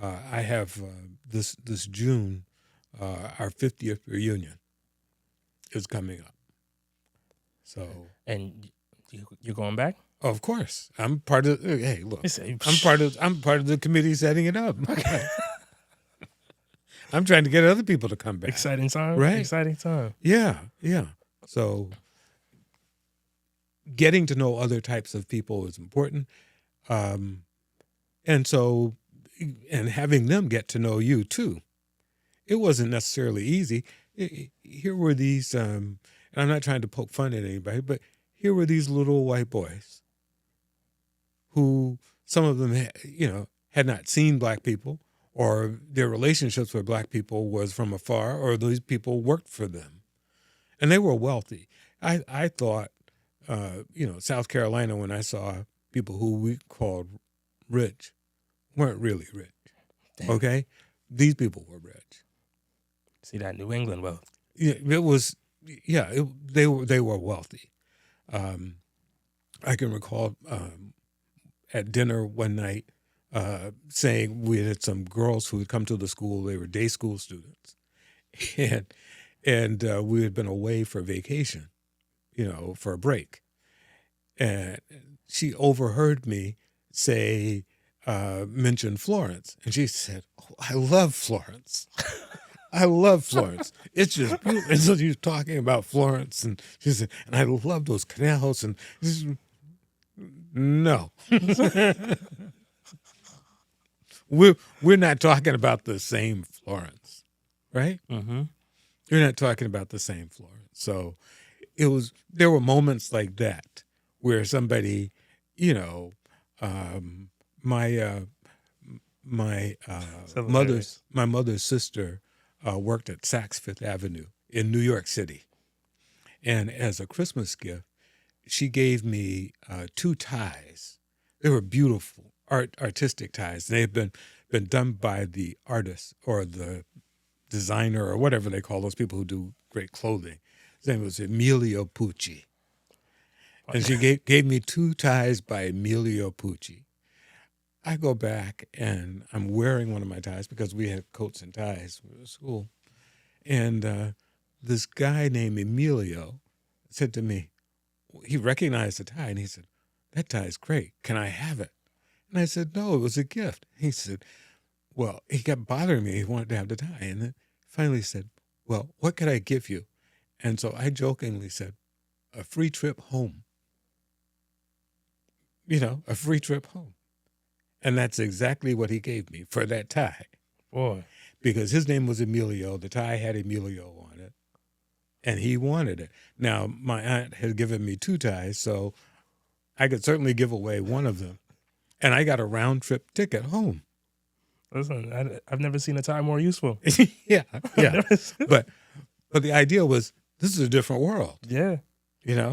I have this June, our 50th reunion is coming up. So, And you're going back? of course, I'm part of. Hey, look, You say, I'm part of the committee setting it up. I'm trying to get other people to come back. exciting time, Right. Exciting time. Yeah. So, getting to know other types of people is important, and having them get to know you too. It wasn't necessarily easy. Here were these, and I'm not trying to poke fun at anybody, but here were these little white boys who some of them, had not seen Black people, or their relationships with Black people was from afar, or these people worked for them. And they were wealthy. I thought, South Carolina, when I saw people who we called rich, weren't really rich. Damn. Okay, these people were rich. See that New England wealth. Yeah, it was. Yeah, they were wealthy. Um, I can recall at dinner one night saying we had some girls who had come to the school. They were day school students, and we had been away for vacation, for a break. And she overheard me mention Florence, and she said, "Oh, I love Florence. I love Florence. It's just beautiful." And so she was talking about Florence, and she said, "And I love those canals." And no, we're not talking about the same Florence, right? Mm-hmm. You're not talking about the same Florence. So there were moments like that where somebody, um, my my mother's sister worked at Saks Fifth Avenue in New York City, and as a Christmas gift, she gave me 2 ties. They were beautiful artistic ties. They had been done by the artist or the designer or whatever they call those people who do great clothing. His name was Emilio Pucci. And she gave me 2 ties by Emilio Pucci. I go back and I'm wearing one of my ties because we had coats and ties at school. And this guy named Emilio said to me, he recognized the tie and he said, "That tie is great. Can I have it?" And I said, "No, it was a gift." He said, well, he kept bothering me. He wanted to have the tie. And then finally said, "Well, what could I give you?" And so I jokingly said, "A free trip home." A free trip home. And that's exactly what he gave me for that tie. Boy. Because his name was Emilio. The tie had Emilio on it. And he wanted it. Now, my aunt had given me 2 ties, so I could certainly give away one of them. And I got a round trip ticket home. Listen, I've never seen a tie more useful. yeah. But the idea was, this is a different world. Yeah.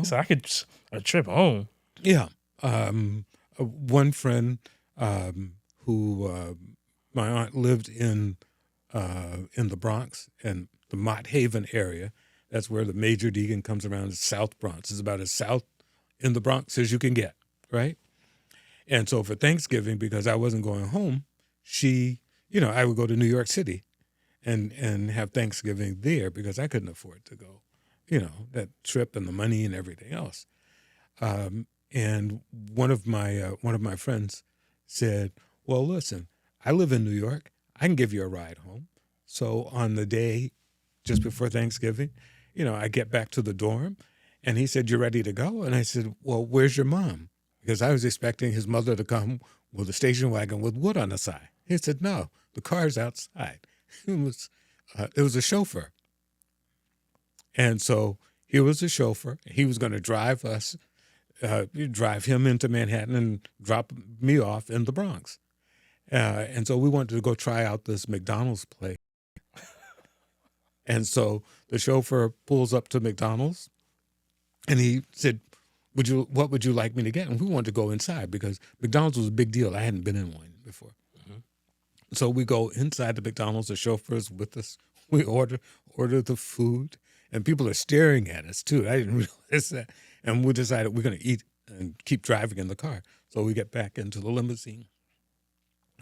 So I could a trip home. Yeah. One friend who my aunt lived in the Bronx and the Mott Haven area. That's where the Major Deegan comes around. The South Bronx. It's about as south in the Bronx as you can get, right? And so for Thanksgiving, because I wasn't going home, I would go to New York City and have Thanksgiving there because I couldn't afford to go, that trip and the money and everything else. And one of my friends said, "Well, listen, I live in New York. I can give you a ride home." So on the day just before Thanksgiving, I get back to the dorm, and he said, "You're ready to go?" And I said, "Well, where's your mom?" Because I was expecting his mother to come with a station wagon with wood on the side. He said, "No, the car's outside." It was a chauffeur. And so he was a chauffeur. He was going to drive him into Manhattan and drop me off in the Bronx. And so we wanted to go try out this McDonald's place. And so the chauffeur pulls up to McDonald's and he said, what would you like me to get? And we wanted to go inside because McDonald's was a big deal. I hadn't been in one before. Mm-hmm. So we go inside the McDonald's, the chauffeur's with us. We order the food and people are staring at us too. I didn't realize that. And we decided we're going to eat and keep driving in the car. So we get back into the limousine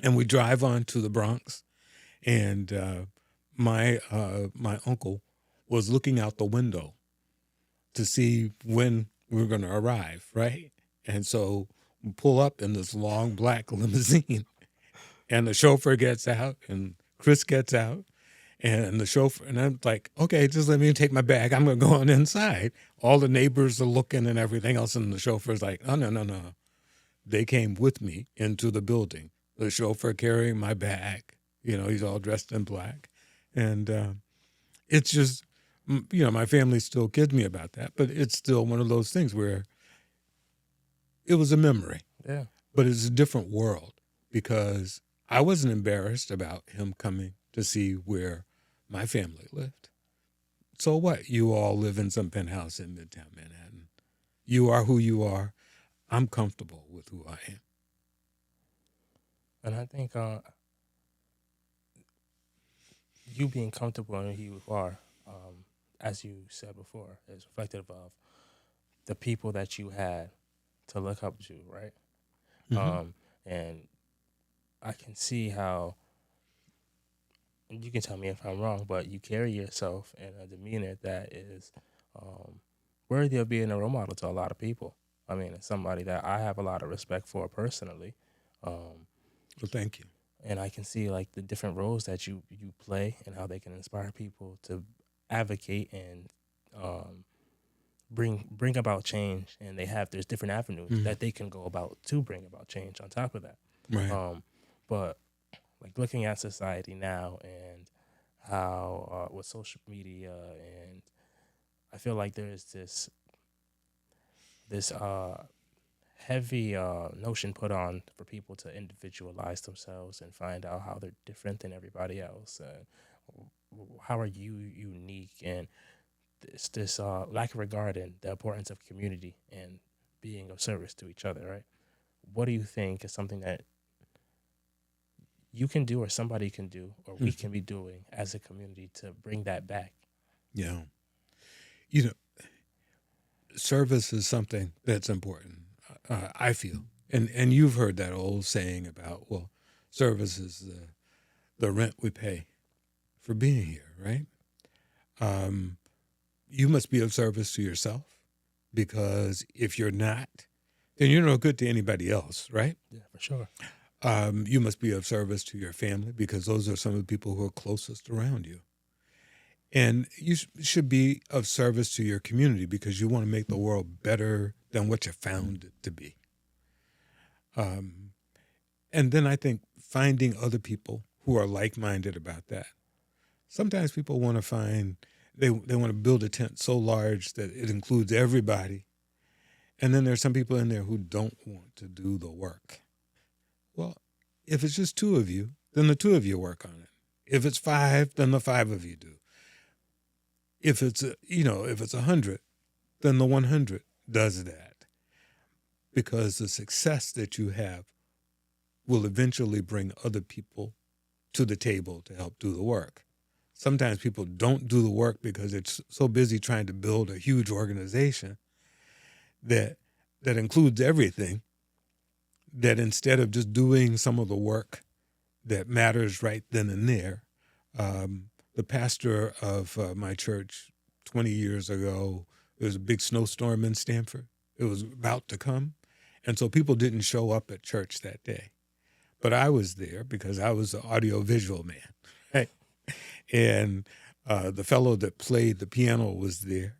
and we drive on to the Bronx. And my uncle was looking out the window to see when we were going to arrive, right? And so we pull up in this long black limousine and the chauffeur gets out and Chris gets out and the chauffeur, and I'm like, okay, just let me take my bag. I'm going to go on inside. All the neighbors are looking and everything else. And the chauffeur's like, oh, no. They came with me into the building. The chauffeur carrying my bag, he's all dressed in black. And it's just, my family still kids me about that, but it's still one of those things where it was a memory. Yeah. But it's a different world because I wasn't embarrassed about him coming to see where my family lived. So what? You all live in some penthouse in Midtown Manhattan. You are who you are. I'm comfortable with who I am. And I think you being comfortable in who you are, as you said before, is reflective of the people that you had to look up to, right? Mm-hmm. And I can see how, and you can tell me if I'm wrong, but you carry yourself in a demeanor that is um, worthy of being a role model to a lot of people. I mean, it's somebody that I have a lot of respect for personally. Um, Well, thank you. and I can see like the different roles that you play and how they can inspire people to advocate and um, bring about change. And there's different avenues Mm. that they can go about to bring about change. On top of that, Right. but like looking at society now and how with social media, and I feel like there's this heavy notion put on for people to individualize themselves and find out how they're different than everybody else. And how are you unique? And this lack of regard in the importance of community and being of service to each other, right? What do you think is something that you can do or somebody can do or we Mm-hmm. can be doing as a community to bring that back? Yeah. You know, service is something that's important. I feel, and you've heard that old saying about, well, service is the rent we pay for being here, right? Um, you must be of service to yourself, because if you're not, then you're no good to anybody else, right? Yeah, for sure. You must be of service to your family, because those are some of the people who are closest around you. And you should be of service to your community, because you want to make the world better than what you found it to be. Um, and then I think finding other people who are like minded about that. Sometimes people want to they want to build a tent so large that it includes everybody. And then there's some people in there who don't want to do the work. Well, if it's just two of you, then the two of you work on it. If it's five, then the five of you do. If it's if it's 100, then the 100 does that, because the success that you have will eventually bring other people to the table to help do the work. Sometimes people don't do the work because it's so busy trying to build a huge organization that includes everything, that instead of just doing some of the work that matters right then and there, the pastor of my church 20 years ago, there was a big snowstorm in Stanford. It was about to come. And so people didn't show up at church that day. But I was there because I was the audiovisual man. Right? And the fellow that played the piano was there,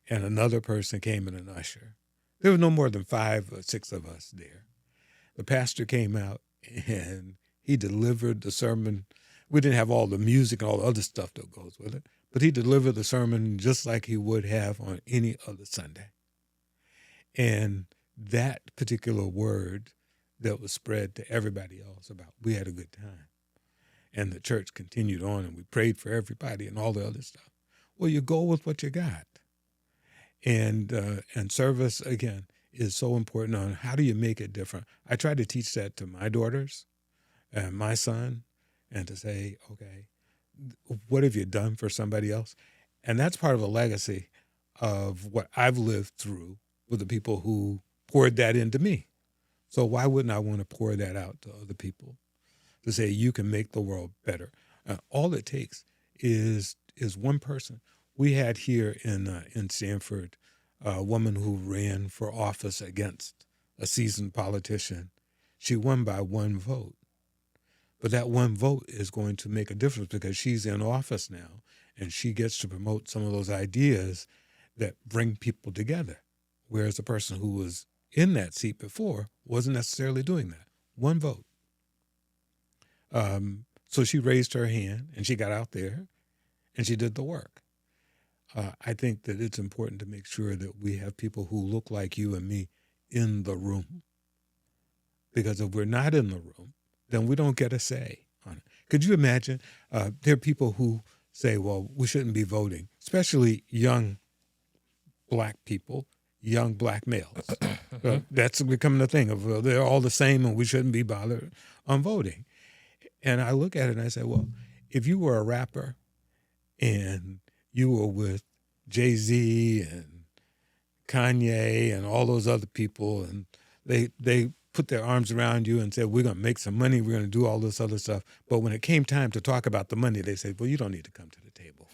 and another person came in, an usher. There were no more than 5 or 6 of us there. The pastor came out and he delivered the sermon. We didn't have all the music and all the other stuff that goes with it, but he delivered the sermon just like he would have on any other Sunday. And that particular word that was spread to everybody else about, we had a good time. And the church continued on, and we prayed for everybody and all the other stuff. Well, you go with what you got. And service, again, is so important on how do you make it different. I try to teach that to my daughters and my son, and to say, okay, what have you done for somebody else? And that's part of a legacy of what I've lived through with the people who poured that into me. So why wouldn't I want to pour that out to other people, to say you can make the world better? All it takes is one person. We had here in Stanford a woman who ran for office against a seasoned politician. She won by 1 vote. But that 1 vote is going to make a difference because she's in office now, and she gets to promote some of those ideas that bring people together. Whereas the person who was in that seat before wasn't necessarily doing that. 1 vote. So she raised her hand and she got out there and she did the work. I think that it's important to make sure that we have people who look like you and me in the room. Because if we're not in the room, then we don't get a say on it. Could you imagine? There are people who say, well, we shouldn't be voting, especially young Black people, young black males. Hmm. That's becoming a thing of, well, they're all the same and we shouldn't be bothered on voting. And I look at it and I say, well, if you were a rapper and you were with Jay-Z and Kanye and all those other people, and they put their arms around you and said, we're going to make some money, we're going to do all this other stuff. But when it came time to talk about the money, they said, well, you don't need to come to the table.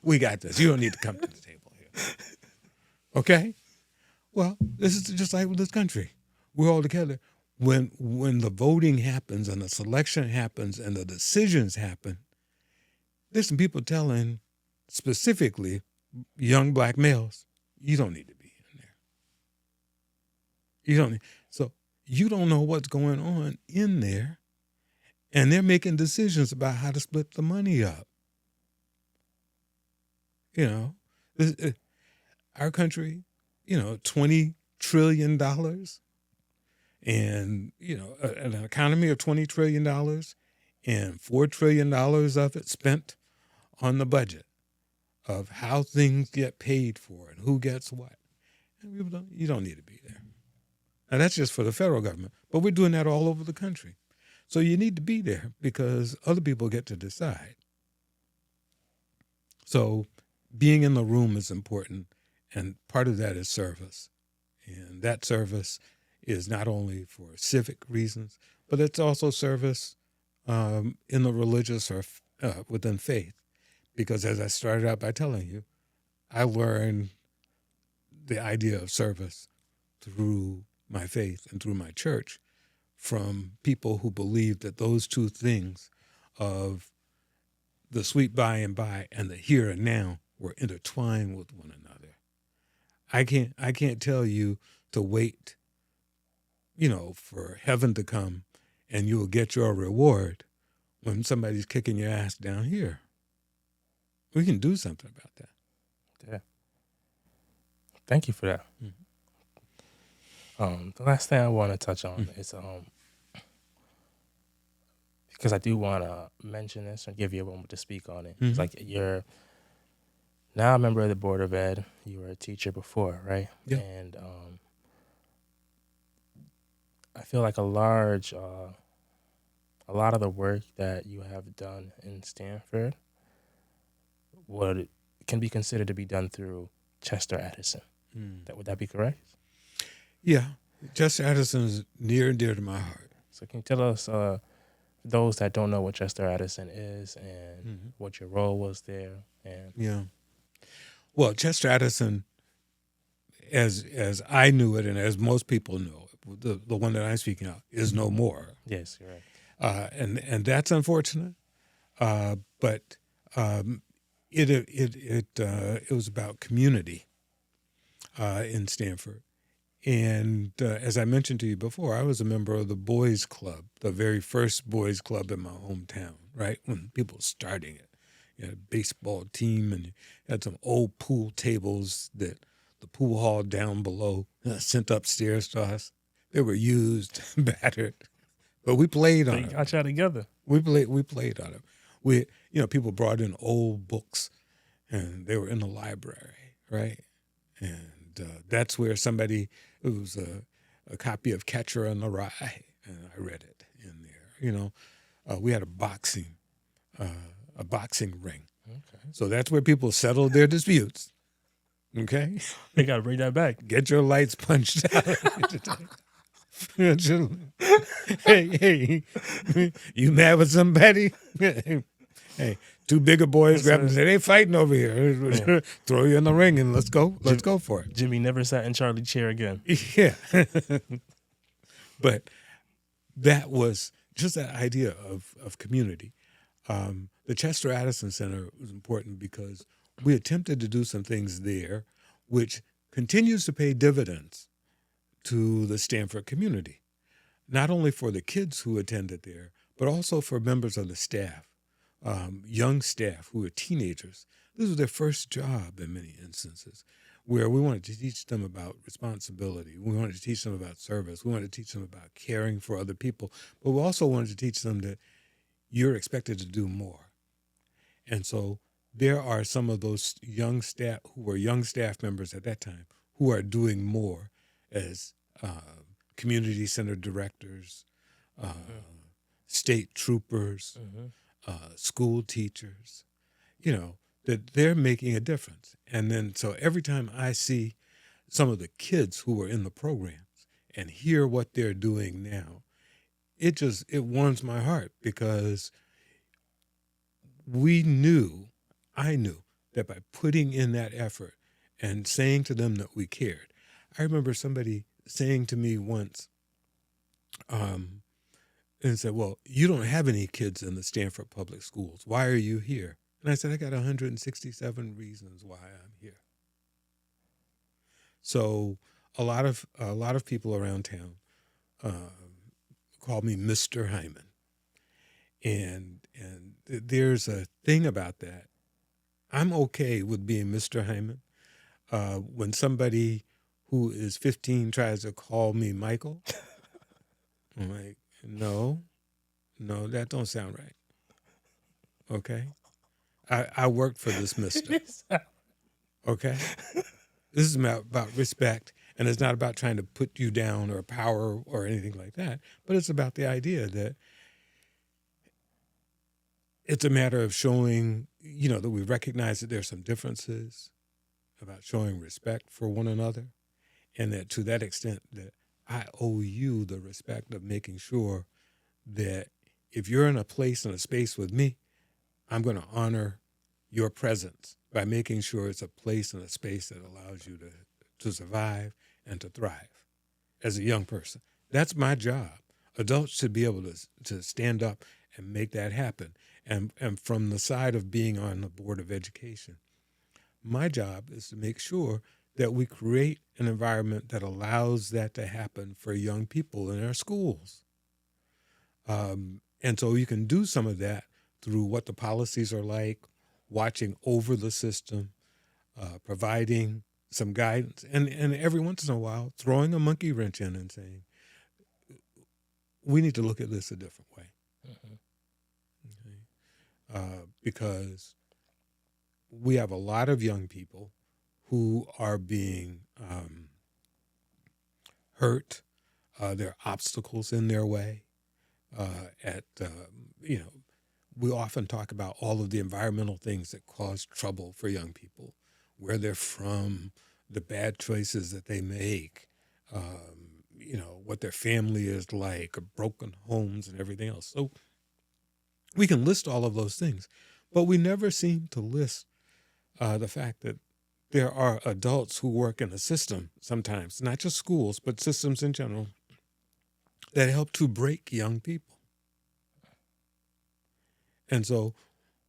We got this. You don't need to come to the table here. Okay? Well, this is just like with this country. We're all together. When the voting happens and the selection happens and the decisions happen, there's some people telling specifically young black males, you don't need to be in there. You don't. So you don't know what's going on in there, and they're making decisions about how to split the money up. You know, our country, $20 trillion, and an economy of $20 trillion, and $4 trillion of it spent on the budget of how things get paid for and who gets what. And you don't need to be there. Now, that's just for the federal government, but we're doing that all over the country. So you need to be there because other people get to decide. So being in the room is important, and part of that is service. And that service is not only for civic reasons, but it's also service in the religious or within faith. Because as I started out by telling you, I learned the idea of service through my faith and through my church from people who believed that those two things of the sweet by and by and the here and now were intertwined with one another. I can't tell you to wait, for heaven to come and you will get your reward when somebody's kicking your ass down here. We can do something about that. Yeah. Thank you for that. Mm-hmm. The last thing I want to touch on is because I do want to mention this and give you a moment to speak on it. Mm-hmm. It's like you're now a member of the Board of Ed. You were a teacher before, right? Yeah. And I feel like a lot of the work that you have done in Stanford can be considered to be done through Chester Addison. Would that be correct? Yeah. Chester Addison is near and dear to my heart. So can you tell us, those that don't know what Chester Addison is and what your role was there? And yeah. Well, Chester Addison, as I knew it and as most people know it, the one that I'm speaking of, is no more. Yes, you're right. And that's unfortunate. But it was about community in Stanford. And as I mentioned to you before, I was a member of the boys club, the very first boys club in my hometown, right? When people were starting it. You had a baseball team and you had some old pool tables that the pool hall down below sent upstairs to us. They were used, battered, but we played on They it. got y'all together. We played on it. People brought in old books and they were in the library, right? And that's where it was a copy of Catcher in the Rye, and I read it in there. We had a boxing ring. Okay. So that's where people settled their disputes. Okay? They got to bring that back. Get your lights punched out. Hey, you mad with somebody? Hey, two bigger boys grab and say, they fighting over here. Yeah. Throw you in the ring and let's go for it. Jimmy never sat in Charlie's chair again. Yeah. But that was just that idea of community. The Chester Addison Center was important because we attempted to do some things there, which continues to pay dividends to the Stanford community, not only for the kids who attended there, but also for members of the staff. Young staff who were teenagers. This was their first job in many instances, where we wanted to teach them about responsibility. We wanted to teach them about service. We wanted to teach them about caring for other people. But we also wanted to teach them that you're expected to do more. And so there are some of those young staff who were young staff members at that time who are doing more as community center directors, uh, Mm-hmm. state troopers, Mm-hmm. school teachers, you know, that they're making a difference. And then so every time I see some of the kids who were in the programs and hear what they're doing now, it warms my heart because we knew, I knew that by putting in that effort and saying to them that we cared. I remember somebody saying to me once, um, and said, "Well, you don't have any kids in the Stanford public schools. Why are you here?" And I said, "I got 167 reasons why I'm here." So a lot of people around town call me Mr. Hyman, and there's a thing about that. I'm okay with being Mr. Hyman. When somebody who is 15 tries to call me Michael, I'm like, no, no, that don't sound right. Okay, I worked for this Mister. Okay, this is about respect, and it's not about trying to put you down or power or anything like that. But it's about the idea that it's a matter of showing, that we recognize that there's some differences, about showing respect for one another, and that to that extent that I owe you the respect of making sure that if you're in a place and a space with me, I'm going to honor your presence by making sure it's a place and a space that allows you to survive and to thrive as a young person. That's my job. Adults should be able to stand up and make that happen. And from the side of being on the Board of Education, my job is to make sure that we create an environment that allows that to happen for young people in our schools. And so you can do some of that through what the policies are like, watching over the system, providing some guidance, and every once in a while throwing a monkey wrench in and saying, we need to look at this a different way. Mm-hmm. Because we have a lot of young people who are being hurt. There are obstacles in their way. We often talk about all of the environmental things that cause trouble for young people, where they're from, the bad choices that they make, what their family is like, broken homes and everything else. So we can list all of those things, but we never seem to list the fact that there are adults who work in a system sometimes, not just schools, but systems in general, that help to break young people. And so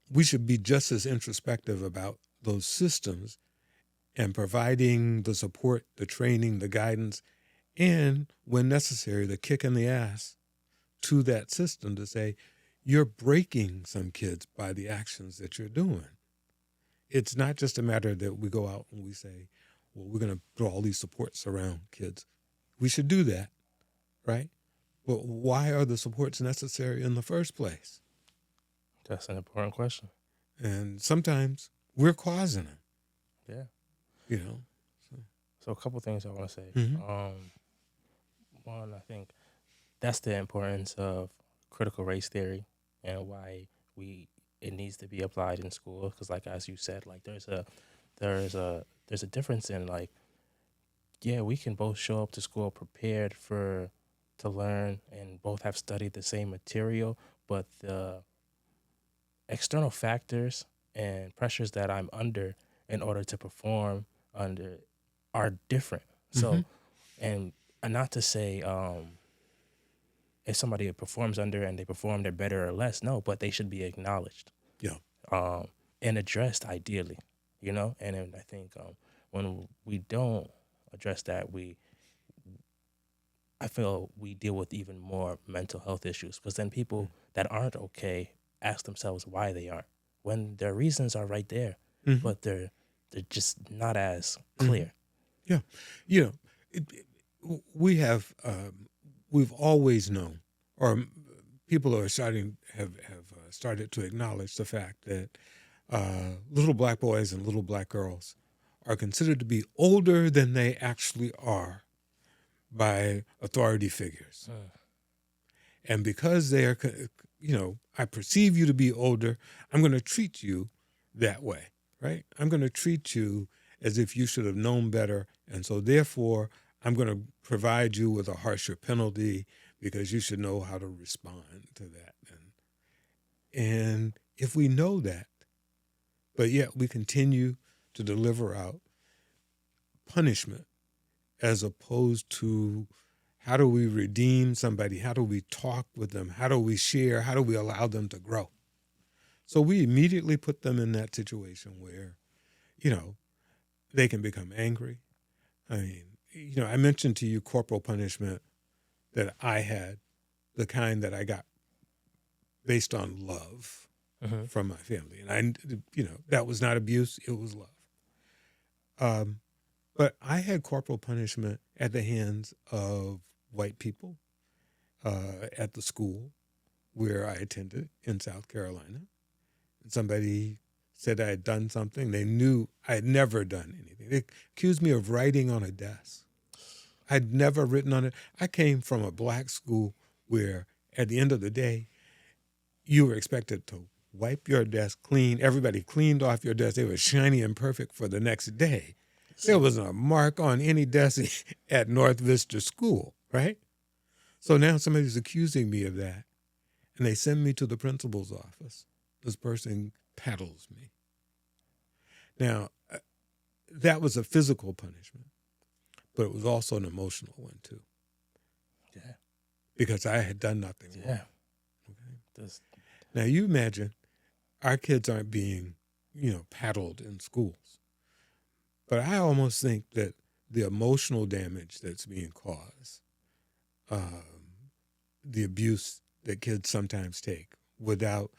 we should be just as introspective about those systems and providing the support, the training, the guidance, and when necessary, the kick in the ass to that system to say, you're breaking some kids by the actions that you're doing. It's not just a matter that we go out and we say, well, we're going to throw all these supports around kids. We should do that, right? But why are the supports necessary in the first place? That's an important question. And sometimes we're causing them. Yeah. So a couple things I want to say. Mm-hmm. One, I think that's the importance of critical race theory and why it needs to be applied in school. Because, like as you said, like there's a difference in like, yeah, we can both show up to school prepared to learn and both have studied the same material, but the external factors and pressures that I'm under in order to perform under are different. So, Mm-hmm. and not to say if somebody performs under and they perform, they're better or less. No, but they should be acknowledged. Yeah. And addressed ideally, And then I think when we don't address that, I feel we deal with even more mental health issues because then people that aren't okay ask themselves why they aren't when their reasons are right there, Mm-hmm. but they're just not as Mm-hmm. clear. Yeah. We have, we've always known, or people are have started to acknowledge the fact that little black boys and little black girls are considered to be older than they actually are by authority figures. And because they are, I perceive you to be older, I'm going to treat you that way, right? I'm going to treat you as if you should have known better. And so therefore, I'm going to provide you with a harsher penalty because you should know how to respond to that. And if we know that, but yet we continue to deliver out punishment as opposed to how do we redeem somebody? How do we talk with them? How do we share? How do we allow them to grow? So we immediately put them in that situation where, they can become angry. I mean, I mentioned to you corporal punishment that I had, the kind that I got based on love from my family. And that was not abuse, it was love. But I had corporal punishment at the hands of white people at the school where I attended in South Carolina. Somebody said I had done something. They knew I had never done anything. They accused me of writing on a desk. I'd never written on it. I came from a black school where at the end of the day, you were expected to wipe your desk clean. Everybody cleaned off your desk. They were shiny and perfect for the next day. There wasn't a mark on any desk at North Vista School, right? So now somebody's accusing me of that, and they send me to the principal's office. This person paddles me. Now, that was a physical punishment, but it was also an emotional one, too. Yeah. Because I had done nothing wrong. Yeah. Okay. Now, you imagine our kids aren't being, paddled in schools. But I almost think that the emotional damage that's being caused, the abuse that kids sometimes take without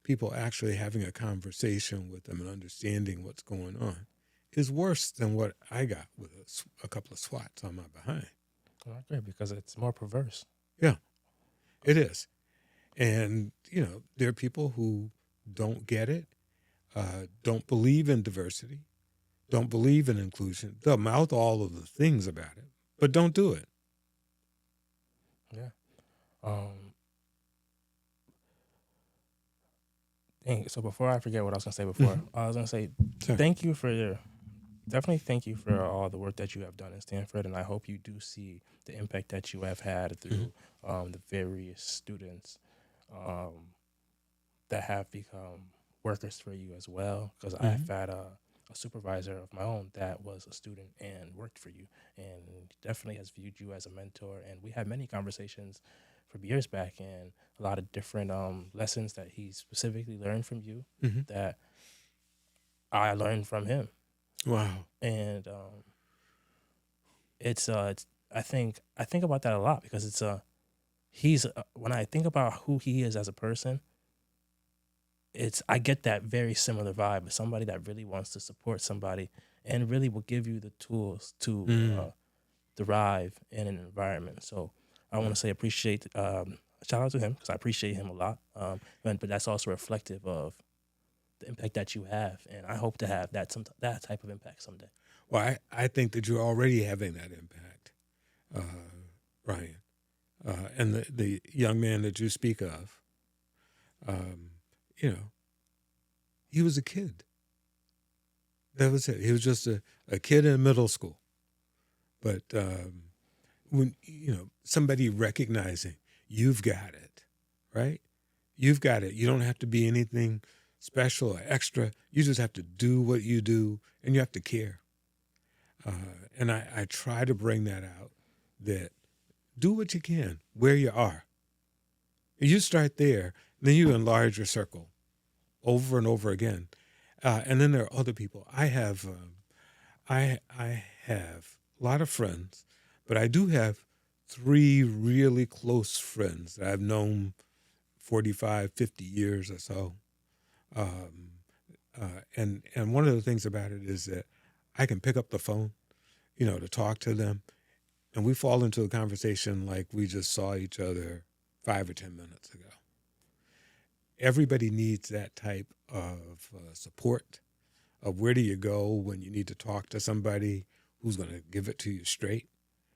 people actually having a conversation with them and understanding what's going on, is worse than what I got with a couple of swats on my behind. I agree, because it's more perverse. Yeah, it is. And, there are people who don't get it, don't believe in diversity, don't believe in inclusion. They'll mouth all of the things about it, but don't do it. Yeah. So before I forget what I was going to say before, I was going to say thank you for all the work that you have done in Stanford, and I hope you do see the impact that you have had through the various students that have become workers for you as well, because I've had a supervisor of my own that was a student and worked for you, and definitely has viewed you as a mentor. And we had many conversations from years back, and a lot of different lessons that he specifically learned from you that I learned from him. Wow. And it's I think about that a lot, because it's he's when I think about who he is as a person, I get that very similar vibe of somebody that really wants to support somebody and really will give you the tools to thrive in an environment. So I want to say shout out to him, because I appreciate him a lot. But that's also reflective of the impact that you have, and I hope to have that type of impact someday. Well, I think that you're already having that impact, Brian. And the young man that you speak of, he was a kid. That was it. He was just a kid in middle school. But when, somebody recognizing you've got it, right? You've got it. You don't have to be anything special or extra. You just have to do what you do, and you have to care. And I try to bring that out, that do what you can where you are. You start there, then you enlarge your circle over and over again. And then there are other people. I have a lot of friends, but I do have 3 really close friends that I've known 45, 50 years or so. And one of the things about it is that I can pick up the phone, to talk to them, and we fall into a conversation like we just saw each other 5 or 10 minutes ago. everybody needs that type of support. Of where do you go when you need to talk to somebody who's going to give it to you straight,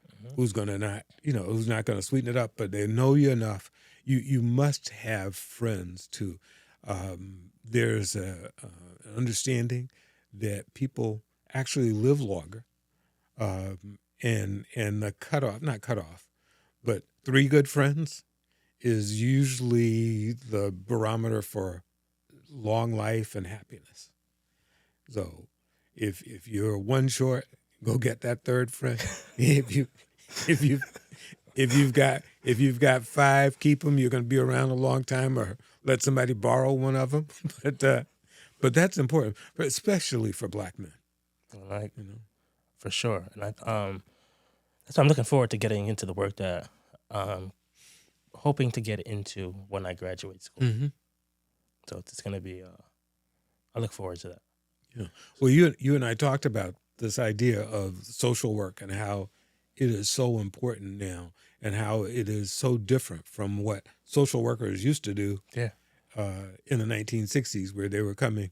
Mhm. who's going to not, who's not going to sweeten it up, but they know you enough. You must have friends too. There's an understanding that people actually live longer, and the cutoff, not cutoff, but 3 good friends is usually the barometer for long life and happiness. So if you're one short, go get that third friend. if you if you if you've got 5, keep them. You're going to be around a long time, or let somebody borrow one of them. But that's important, especially for Black men. Like You know. for sure, and so I'm looking forward to getting into the work that hoping to get into when I graduate school. Mm-hmm. So it's gonna be. I look forward to that. Yeah. Well, you and I talked about this idea of social work and how it is so important now, and how it is so different from what social workers used to do Yeah. in the 1960s, where they were coming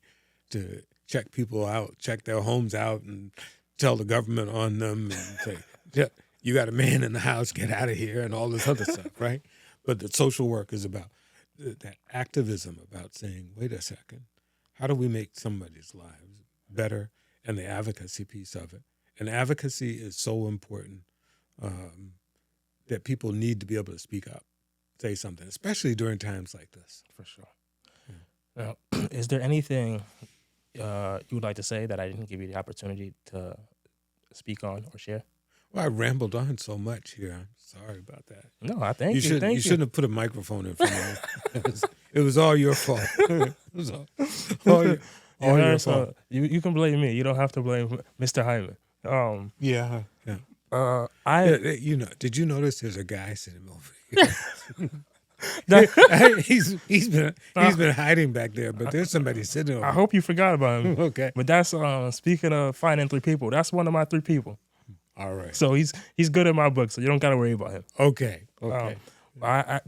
to check people out, check their homes out, and tell the government on them and say, "Yeah, you got a man in the house, get out of here," and all this other stuff, right? But the social work is about that activism, about saying, "Wait a second, how do we make somebody's lives better?" And the advocacy piece of it. And advocacy is so important, that people need to be able to speak up, say something, especially during times like this. For sure. Now, is there anything you would like to say that I didn't give you the opportunity to speak on or share? Well, I rambled on so much here. I'm sorry about that. No, I thank you. You Thank you. shouldn't have put a microphone in front of me. It was all your fault. It was all your fault. You can blame me. You don't have to blame Mr. Hyman. Yeah. Did you notice there's a guy sitting over here? he's been hiding back there, but there's somebody sitting over I hope you forgot about him. Okay. But that's speaking of finding 3 people. That's one of my 3 people. All right. So he's good in my book. So you don't got to worry about him. Okay. I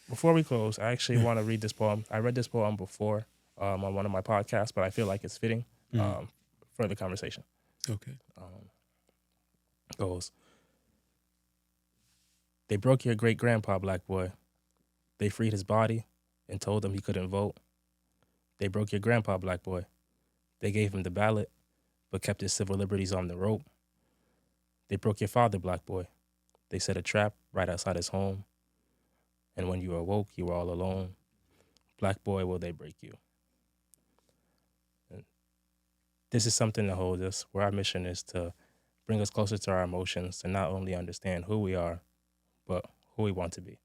before we close, I actually want to read this poem. I read this poem before on one of my podcasts, but I feel like it's fitting for the conversation. Okay. Goes. They broke your great grandpa, black boy. They freed his body and told him he couldn't vote. They broke your grandpa, black boy. They gave him the ballot, but kept his civil liberties on the rope. They broke your father, black boy. They set a trap right outside his home. And when you awoke, you were all alone. Black boy, will they break you? And this is something that holds us, where our mission is to bring us closer to our emotions and not only understand who we are, but who we want to be.